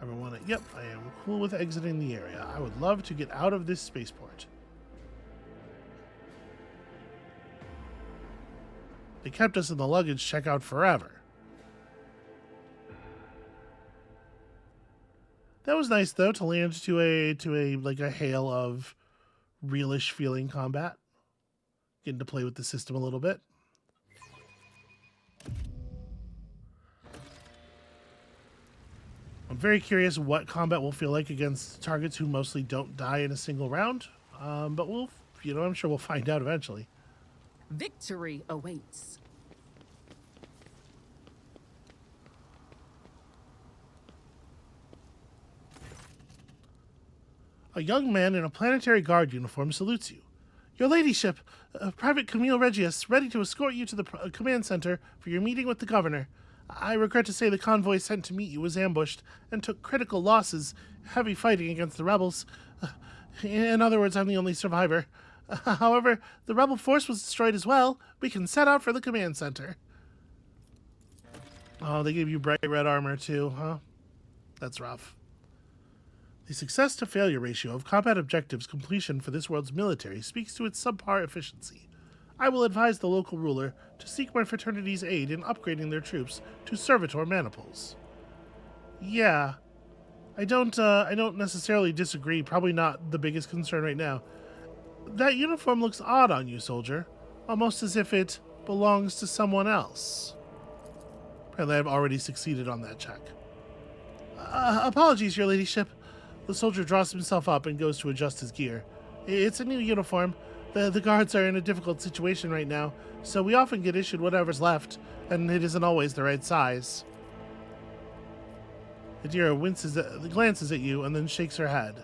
want it. Yep, I am cool with exiting the area. I would love to get out of this spaceport. They kept us in the luggage checkout forever. That was nice though, to land to a like a hail of realish feeling combat. Getting to play with the system a little bit. I'm very curious what combat will feel like against targets who mostly don't die in a single round. But we'll, I'm sure we'll find out eventually. Victory awaits. A young man in a planetary guard uniform salutes you. Your ladyship, Private Camille Regius, ready to escort you to the command center for your meeting with the governor. I regret to say the convoy sent to meet you was ambushed and took critical losses, heavy fighting against the rebels. In other words, I'm the only survivor. However, the rebel force was destroyed as well. We can set out for the command center. Oh, they gave you bright red armor too, huh? That's rough. The success to failure ratio of combat objectives completion for this world's military speaks to its subpar efficiency. I will advise the local ruler to seek my fraternity's aid in upgrading their troops to servitor maniples. Yeah, I don't necessarily disagree. Probably not the biggest concern right now. That uniform looks odd on you, soldier, almost as if it belongs to someone else. Apparently, I've already succeeded on that check. Apologies, your ladyship. The soldier draws himself up and goes to adjust his gear. It's a new uniform. The guards are in a difficult situation right now, so we often get issued whatever's left, and it isn't always the right size. Adira glances at you and then shakes her head.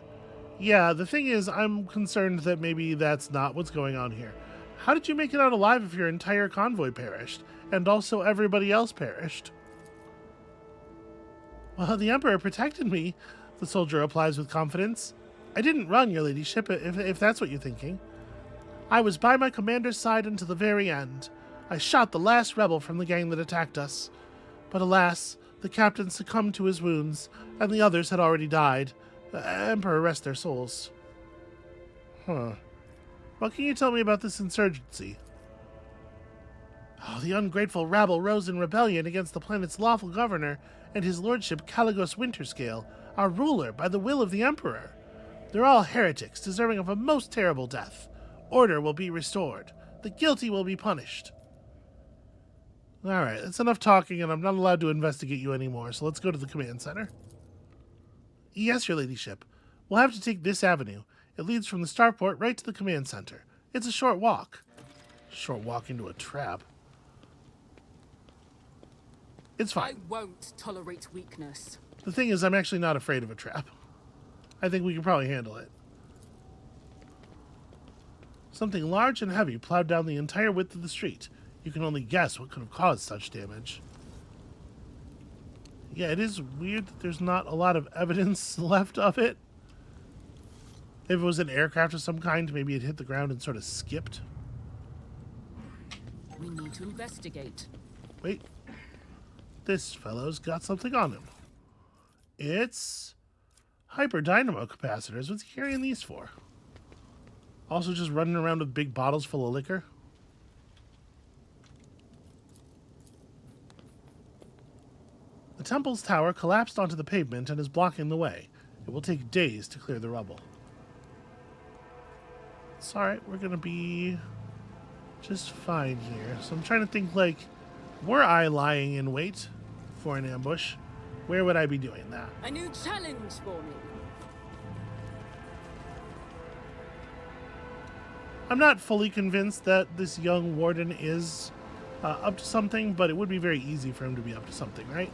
Yeah, the thing is, I'm concerned that maybe that's not what's going on here. How did you make it out alive if your entire convoy perished, and also everybody else perished? Well, the Emperor protected me, the soldier replies with confidence. I didn't run, your ladyship, if that's what you're thinking. I was by my commander's side until the very end. I shot the last rebel from the gang that attacked us. But alas, the captain succumbed to his wounds, and the others had already died. Emperor rest their souls. Huh. What can you tell me about this insurgency? Oh, the ungrateful rabble rose in rebellion against the planet's lawful governor and his lordship Caligos Winterscale, our ruler by the will of the Emperor. They're all heretics, deserving of a most terrible death. Order will be restored. The guilty will be punished. Alright, that's enough talking, and I'm not allowed to investigate you anymore, so let's go to the command center. Yes, your ladyship. We'll have to take this avenue. It leads from the starport right to the command center. It's a short walk. Short walk into a trap. It's fine. I won't tolerate weakness. The thing is, I'm actually not afraid of a trap. I think we can probably handle it. It's Something large and heavy plowed down the entire width of the street. You can only guess what could have caused such damage. Yeah, it is weird that there's not a lot of evidence left of it. If it was an aircraft of some kind, maybe it hit the ground and sort of skipped. We need to investigate. Wait. This fellow's got something on him. It's hyper dynamo capacitors. What's he carrying these for? Also just running around with big bottles full of liquor? The temple's tower collapsed onto the pavement and is blocking the way. It will take days to clear the rubble. It's alright, we're gonna be just fine here. So I'm trying to think, like, were I lying in wait for an ambush, where would I be doing that? A new challenge for me. I'm not fully convinced that this young warden is up to something, but it would be very easy for him to be up to something, right?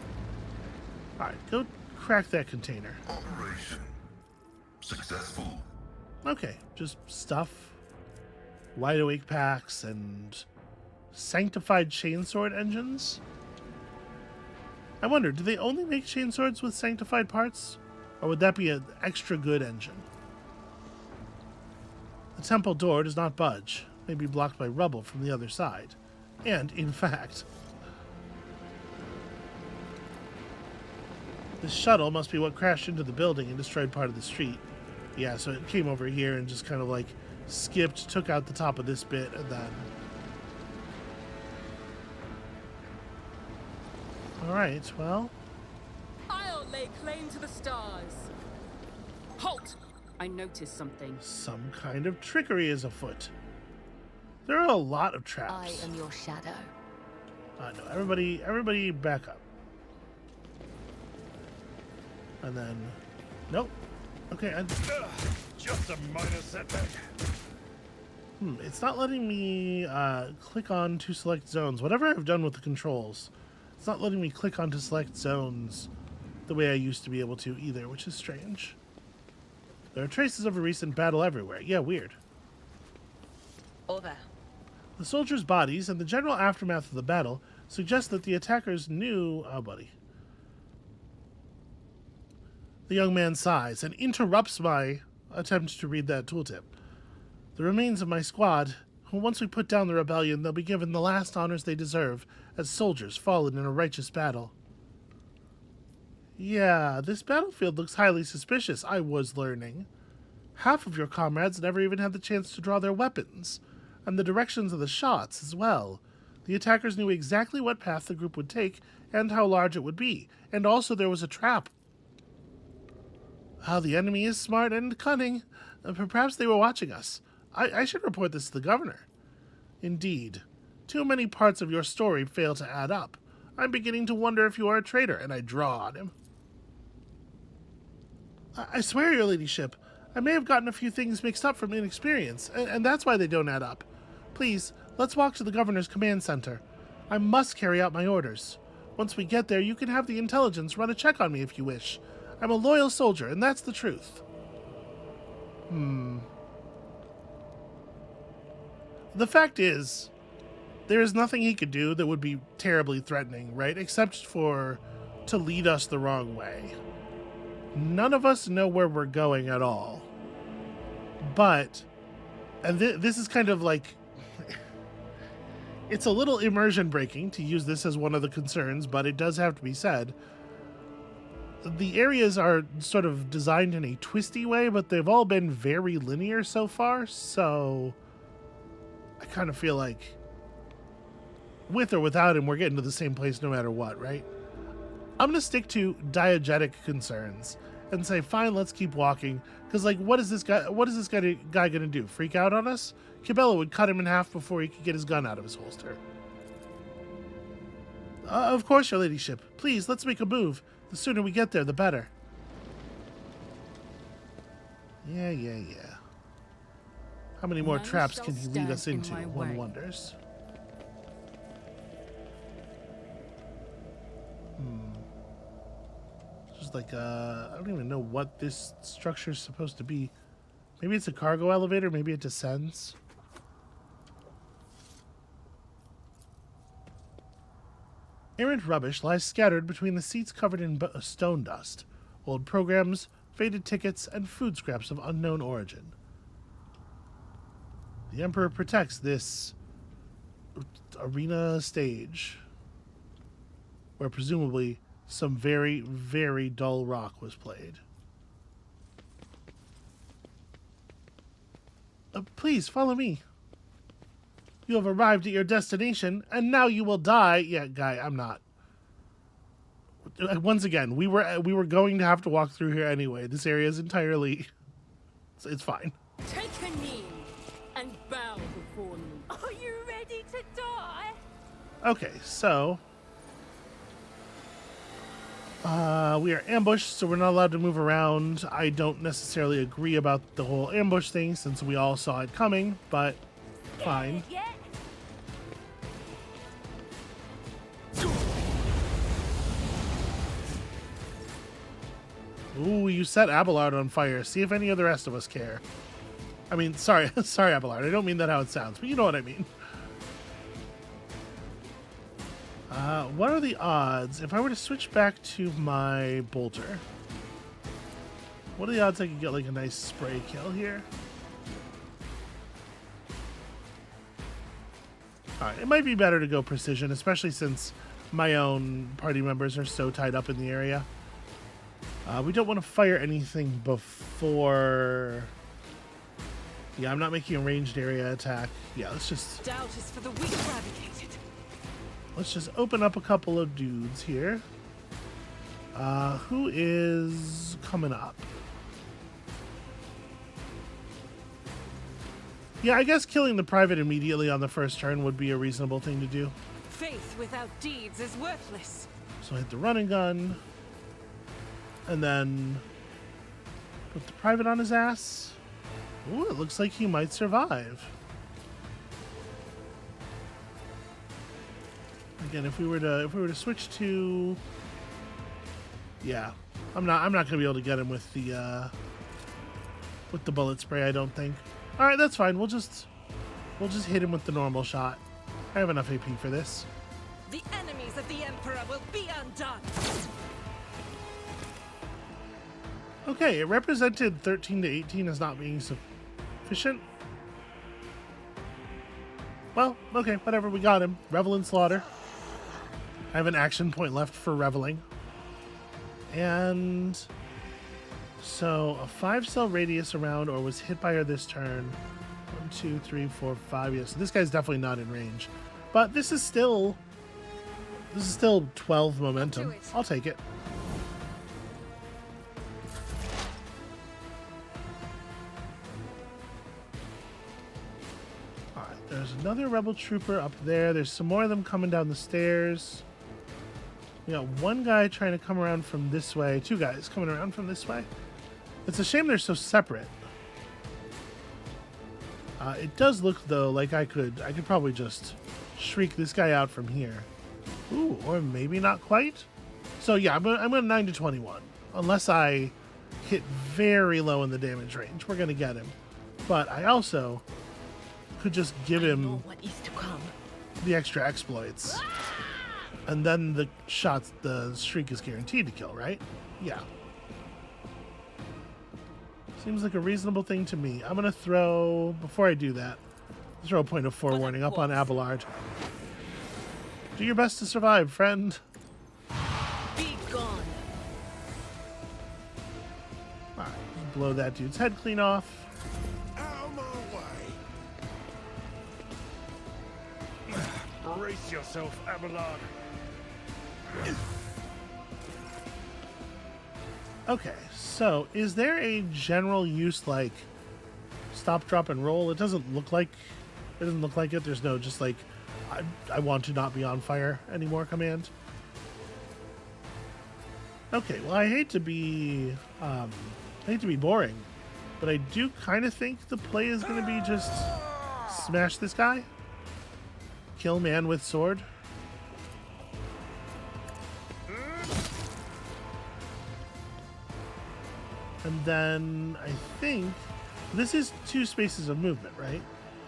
Alright, go crack that container. Operation successful. Okay, just stuff. Wide awake packs and sanctified chainsword engines? I wonder, do they only make chainswords with sanctified parts? Or would that be an extra good engine? The temple door does not budge, may be blocked by rubble from the other side. And, in fact, this shuttle must be what crashed into the building and destroyed part of the street. Yeah, so it came over here and just kind of like skipped, took out the top of this bit, and then... Alright, well... I'll lay claim to the stars. Halt! I noticed something. Some kind of trickery is afoot. There are a lot of traps. I am your shadow. No, everybody back up. And then... Nope. Okay, Just a minor setback. it's not letting me click on to select zones. Whatever I've done with the controls, it's not letting me click on to select zones the way I used to be able to either, which is strange. There are traces of a recent battle everywhere. Yeah, weird. Over. The soldiers' bodies and the general aftermath of the battle suggest that the attackers knew... Oh, buddy. The young man sighs and interrupts my attempt to read that tooltip. The remains of my squad, who once we put down the rebellion, they'll be given the last honors they deserve as soldiers fallen in a righteous battle. Yeah, this battlefield looks highly suspicious, I was learning. Half of your comrades never even had the chance to draw their weapons, and the directions of the shots as well. The attackers knew exactly what path the group would take and how large it would be, and also there was a trap. Ah, the enemy is smart and cunning. Perhaps they were watching us. I should report this to the governor. Indeed. Too many parts of your story fail to add up. I'm beginning to wonder if you are a traitor, and I draw on him. I swear, your ladyship, I may have gotten a few things mixed up from inexperience, and that's why they don't add up. Please, let's walk to the governor's command center. I must carry out my orders. Once we get there, you can have the intelligence run a check on me if you wish. I'm a loyal soldier, and that's the truth. The fact is, there is nothing he could do that would be terribly threatening, right? Except for to lead us the wrong way. None of us know where we're going at all. But, and this is kind of like, it's a little immersion breaking to use this as one of the concerns, but it does have to be said. The areas are sort of designed in a twisty way, but they've all been very linear so far, so I kind of feel like with or without him, we're getting to the same place no matter what, right? I'm going to stick to diegetic concerns and say, fine, let's keep walking. Because, like, what is this guy going to do? Freak out on us? Cabela would cut him in half before he could get his gun out of his holster. Of course, your ladyship. Please, let's make a move. The sooner we get there, the better. Yeah. How many more None traps shall can he lead us stand in into? my One way. wonders. Just like, I don't even know what this structure is supposed to be. Maybe it's a cargo elevator, maybe it descends. Errant rubbish lies scattered between the seats covered in stone dust, old programs, faded tickets, and food scraps of unknown origin. The Emperor protects this arena stage, where presumably some very, very dull rock was played. Please, follow me. You have arrived at your destination, and now you will die. Yeah, guy, I'm not. Once again, we were going to have to walk through here anyway. This area is entirely... It's fine. Take a knee and bow before me. Are you ready to die? Okay, so... we are ambushed, so we're not allowed to move around. I don't necessarily agree about the whole ambush thing, since we all saw it coming, but fine. Yeah. Ooh, you set Abelard on fire. See if any of the rest of us care. I mean, sorry, sorry, Abelard. I don't mean that how it sounds, but you know what I mean. What are the odds if I were to switch back to my bolter? What are the odds I could get like a nice spray kill here? Alright, it might be better to go precision, especially since my own party members are so tied up in the area. We don't want to fire anything before... Yeah, I'm not making a ranged area attack. Yeah, let's just... Doubt is for the weak eradicated. Let's just open up a couple of dudes here. Who is coming up? Yeah, I guess killing the private immediately on the first turn would be a reasonable thing to do. Faith without deeds is worthless. So hit the running gun. And then put the private on his ass. Ooh, it looks like he might survive. Again, if we were to switch to, yeah, I'm not gonna be able to get him with the bullet spray, I don't think. All right, that's fine. We'll just hit him with the normal shot. I have enough AP for this. The enemies of the Emperor will be undone. Okay, it represented 13 to 18 as not being sufficient. Well, okay, whatever. We got him. Revel in slaughter. I have an action point left for reveling. And so a 5-cell radius around or was hit by her this turn. 1, 2, 3, 4, 5. Yeah, so this guy's definitely not in range. But this is still 12 momentum. I'll take it. Alright, there's another rebel trooper up there. There's some more of them coming down the stairs. We got one guy trying to come around from this way. Two guys coming around from this way. It's a shame they're so separate. It does look, though, like I could probably just shriek this guy out from here. Ooh, or maybe not quite. So yeah, I'm gonna 9 to 21. Unless I hit very low in the damage range, we're gonna get him. But I also could just give him what is to come. the extra exploits. And then the shriek is guaranteed to kill, right? Yeah. Seems like a reasonable thing to me. I'm gonna throw, before I do that, throw a point of forewarning up on Abelard. Do your best to survive, friend. Be gone. Alright, blow that dude's head clean off. Out of my way. Brace yourself, Abelard. Okay, so is there a general use like stop, drop, and roll? It doesn't look like it. There's no just like I want to not be on fire anymore command. Okay, well I hate to be boring, but I do kind of think the play is going to be just smash this guy, kill man with sword. And then I think this is 2 spaces of movement, right?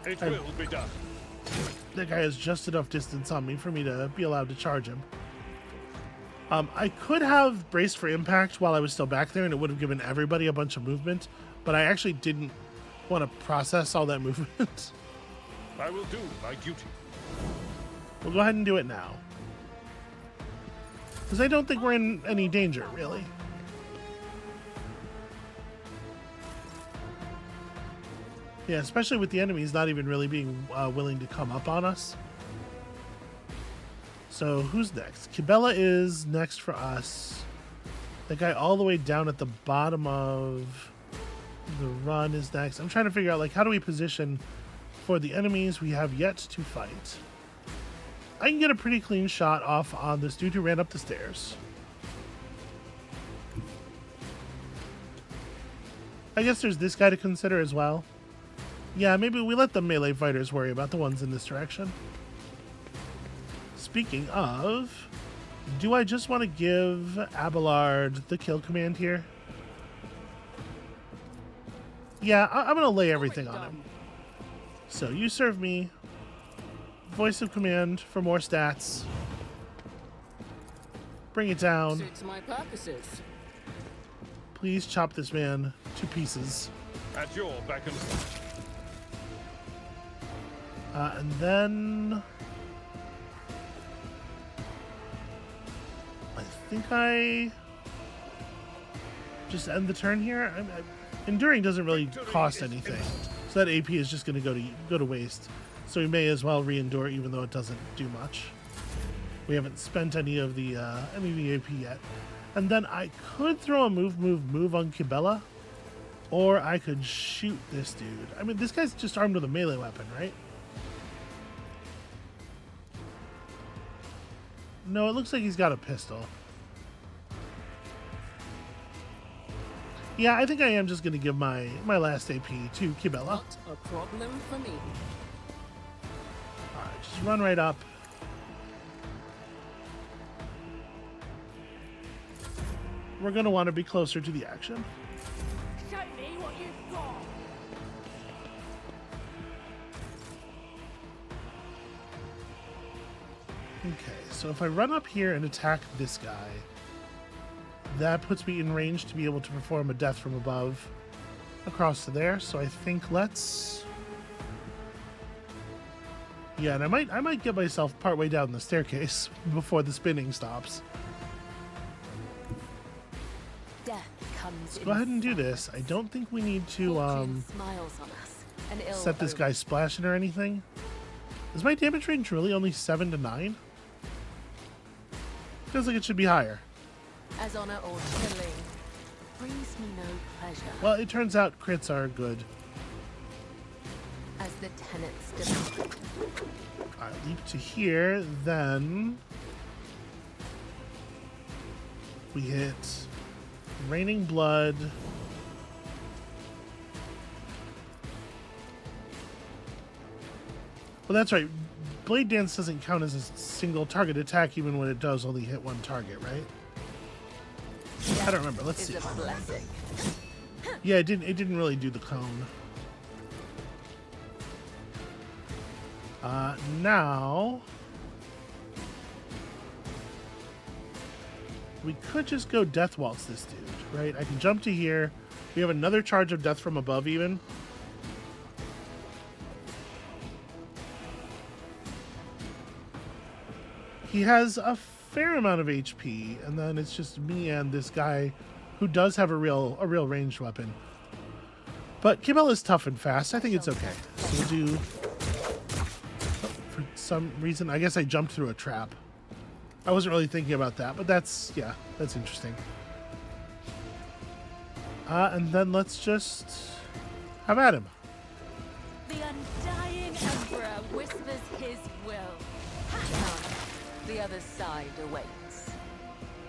It will be done. That guy has just enough distance on me for me to be allowed to charge him. I could have braced for impact while I was still back there, and it would have given everybody a bunch of movement, but I actually didn't want to process all that movement. I will do my duty. We'll go ahead and do it now. Because I don't think we're in any danger, really. Yeah, especially with the enemies not even really being willing to come up on us. So, who's next? Kibela is next for us. The guy all the way down at the bottom of the run is next. I'm trying to figure out, like, how do we position for the enemies we have yet to fight? I can get a pretty clean shot off on this dude who ran up the stairs. I guess there's this guy to consider as well. Yeah, maybe we let the melee fighters worry about the ones in this direction. Speaking of, do I just want to give Abelard the kill command here? Yeah, I'm going to lay everything on him. So you serve me. Voice of command for more stats. Bring it down. Suits my purposes. Please chop this man to pieces. At your beck and And then I think I just end the turn here. Enduring doesn't really cost anything, so that AP is just going to go to waste. So we may as well re-endure, even though it doesn't do much. We haven't spent any of the AP yet. And then I could throw a move on Kibela, or I could shoot this dude. I mean, this guy's just armed with a melee weapon, right? No, it looks like he's got a pistol. Yeah, I think I am just going to give my last AP to Kibela. Not a problem for me. Alright, just run right up. We're going to want to be closer to the action. Show me what you've got. Okay, so if I run up here and attack this guy, that puts me in range to be able to perform a death from above across to there. So I think let's... Yeah, and I might get myself partway down the staircase before the spinning stops. Death comes. Let's go ahead and do this. I don't think we need to Smiles on us. An ill set this omen. guy splashing or anything. Is my damage range really only 7 to 9? Feels like it should be higher. As honor or killing brings me no pleasure. Well, it turns out crits are good. As the tenets demand. Alright, leap to here, then we hit Raining Blood. Well, that's right. Blade Dance doesn't count as a single target attack, even when it does only hit one target, right? I don't remember. Let's see. Is a blessing. Yeah, it didn't really do the cone. Now we could just go Death Waltz this dude, right? I can jump to here. We have another charge of Death from above even. He has a fair amount of HP, and then it's just me and this guy who does have a real ranged weapon. But Kibel is tough and fast. I think it's okay. So we'll do... For some reason, I guess I jumped through a trap. I wasn't really thinking about that, but that's interesting. And then let's just have at him. The undying Emperor whispers his will. The other side awaits.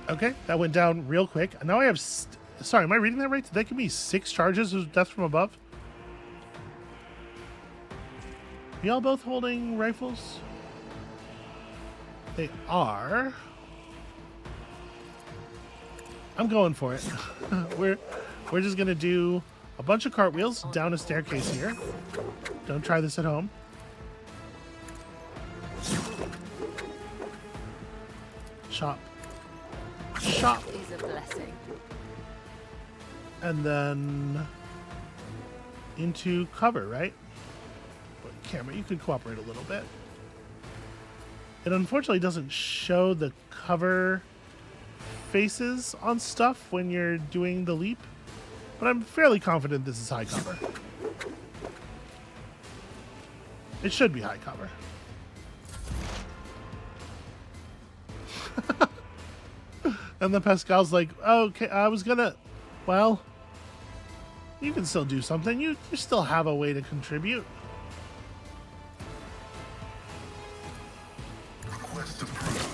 Okay, that went down real quick. Now I have... Sorry, am I reading that right? Did that give me 6 charges of Death from above? Y'all both holding rifles? They are. I'm going for it. We're just gonna do a bunch of cartwheels down a staircase here. Don't try this at home. Chop. shop. Is a blessing. And then into cover, right? But camera, you could cooperate a little bit. It unfortunately doesn't show the cover faces on stuff when you're doing the leap, but I'm fairly confident this is high cover. It should be high cover. And the Pascal's like, okay, I was gonna, well, you can still do something. You still have a way to contribute. Request approved.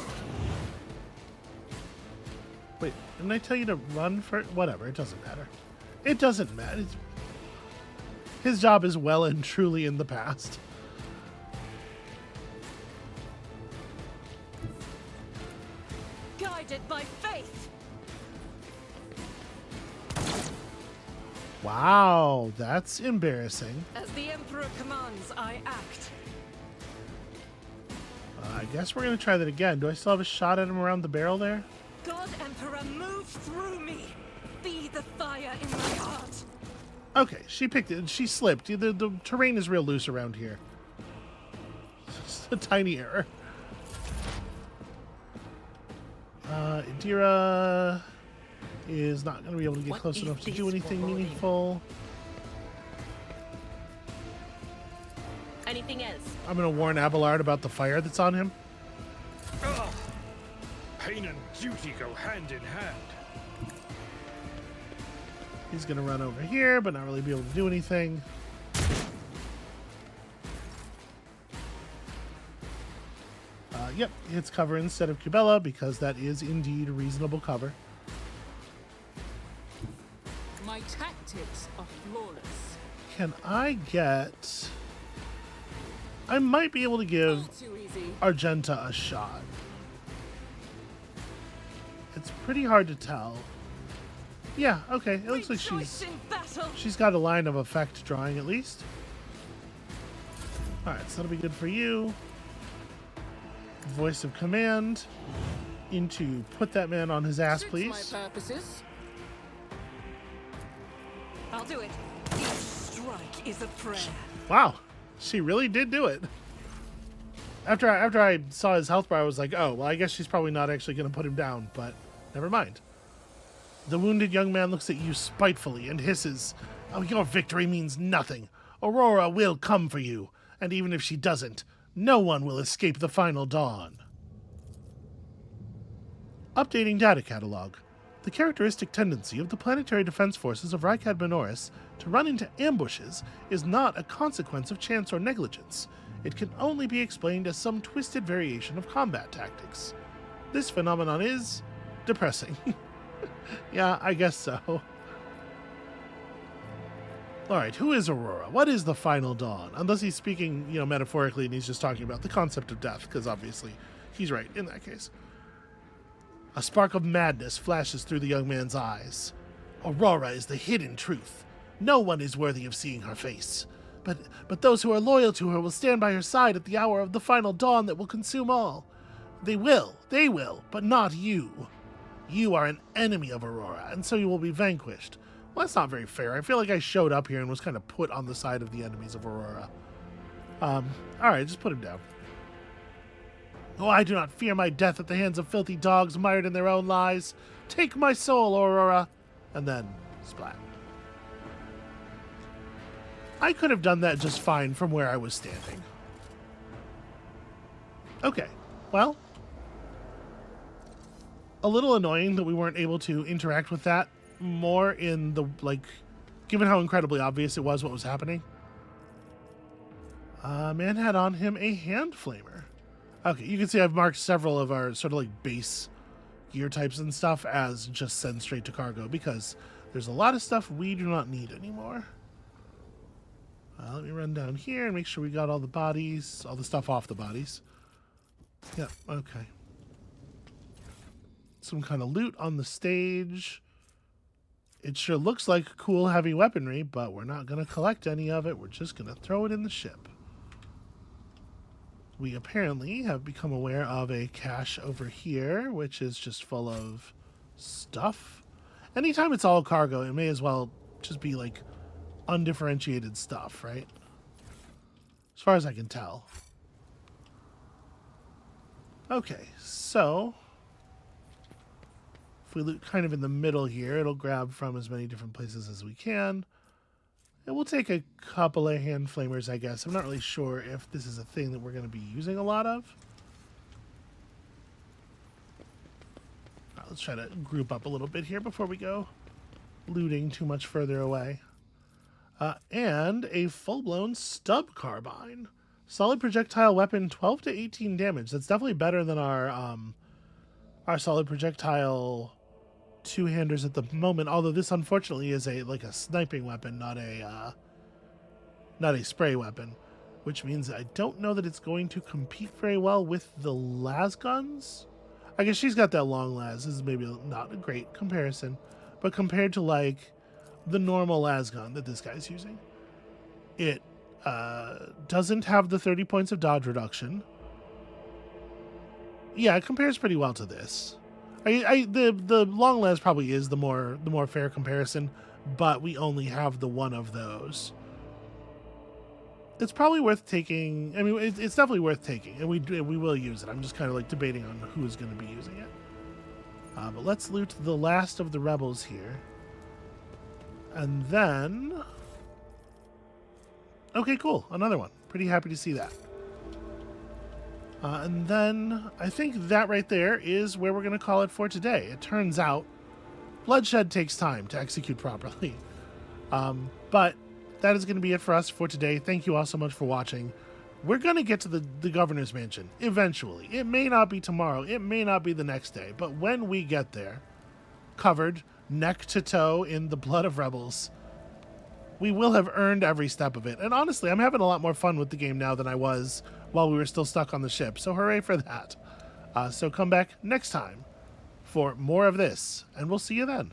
Wait, didn't I tell you to run for whatever? It doesn't matter. It doesn't matter. His job is well and truly in the past. Guided by faith. Wow, that's embarrassing. As the Emperor commands, I act. I guess we're gonna try that again. Do I still have a shot at him around the barrel there? God Emperor, move through me. Be the fire in my heart. Okay, she picked it. She slipped. The terrain is real loose around here. Just a tiny error. Indira is not going to be able to get close enough to do anything meaningful. Anything else? I'm going to warn Abelard about the fire that's on him. Ugh. Pain and duty go hand in hand. He's going to run over here, but not really be able to do anything. Yep, hits cover instead of Cubella because that is indeed reasonable cover. My tactics are flawless. Can I get... I might be able to give All too easy. Argenta a shot. It's pretty hard to tell. Yeah, okay. It looks like Rejoice in battle. she's got a line of effect drawing at least. Alright, so that'll be good for you. Voice of command into put that man on his ass, Suits please. my purposes. I'll do it. Each strike is a prayer. Wow, she really did do it. After I saw his health bar, I was like, oh, well, I guess she's probably not actually going to put him down, but never mind. The wounded young man looks at you spitefully and hisses, oh, your victory means nothing. Aurora will come for you, and even if she doesn't, no one will escape the final dawn. Updating data catalog. The characteristic tendency of the planetary defense forces of Rykad Minoris to run into ambushes is not a consequence of chance or negligence. It can only be explained as some twisted variation of combat tactics. This phenomenon is depressing. Yeah, I guess so. Alright, who is Aurora? What is the final dawn? Unless he's speaking, metaphorically and he's just talking about the concept of death, because obviously he's right in that case. A spark of madness flashes through the young man's eyes. Aurora is the hidden truth. No one is worthy of seeing her face. But those who are loyal to her will stand by her side at the hour of the final dawn that will consume all. They will, but not you. You are an enemy of Aurora, and so you will be vanquished. Well, that's not very fair. I feel like I showed up here and was kind of put on the side of the enemies of Aurora. Alright, just put him down. Oh, I do not fear my death at the hands of filthy dogs mired in their own lies. Take my soul, Aurora. And then, splat. I could have done that just fine from where I was standing. Okay, well, a little annoying that we weren't able to interact with that more in the, given how incredibly obvious it was what was happening. Man had on him a hand flamer. Okay, you can see I've marked several of our sort of base gear types and stuff as just send straight to cargo because there's a lot of stuff we do not need anymore. Let me run down here and make sure we got all the bodies, all the stuff off the bodies. Yep, okay. Some kind of loot on the stage. It sure looks like cool heavy weaponry, but we're not going to collect any of it. We're just going to throw it in the ship. We apparently have become aware of a cache over here, which is just full of stuff. Anytime it's all cargo, it may as well just be like undifferentiated stuff, right? As far as I can tell. Okay, so if we look kind of in the middle here, it'll grab from as many different places as we can. And we'll take a couple of hand flamers, I guess. I'm not really sure if this is a thing that we're going to be using a lot of. All right, let's try to group up a little bit here before we go looting too much further away. And a full-blown stub carbine. Solid projectile weapon, 12 to 18 damage. That's definitely better than our solid projectile two-handers at the moment. Although this, unfortunately, is a sniping weapon, not a spray weapon, which means I don't know that it's going to compete very well with the las guns. I guess she's got that long las. This is maybe not a great comparison, but compared to like the normal las gun that this guy's using, it doesn't have the 30 points of dodge reduction. Yeah, it compares pretty well to this. The long las probably is the more fair comparison, but we only have the one of those. It's probably worth taking. I mean, it's definitely worth taking, and we will use it. I'm just kind of like debating on who's going to be using it. But let's loot the last of the rebels here. And then... Okay, cool. Another one. Pretty happy to see that. And then I think that right there is where we're going to call it for today. It turns out bloodshed takes time to execute properly. But that is going to be it for us for today. Thank you all so much for watching. We're going to get to the governor's mansion eventually. It may not be tomorrow. It may not be the next day. But when we get there, covered neck to toe in the blood of rebels, we will have earned every step of it. And honestly, I'm having a lot more fun with the game now than I was while we were still stuck on the ship. So hooray for that. So come back next time for more of this, and we'll see you then.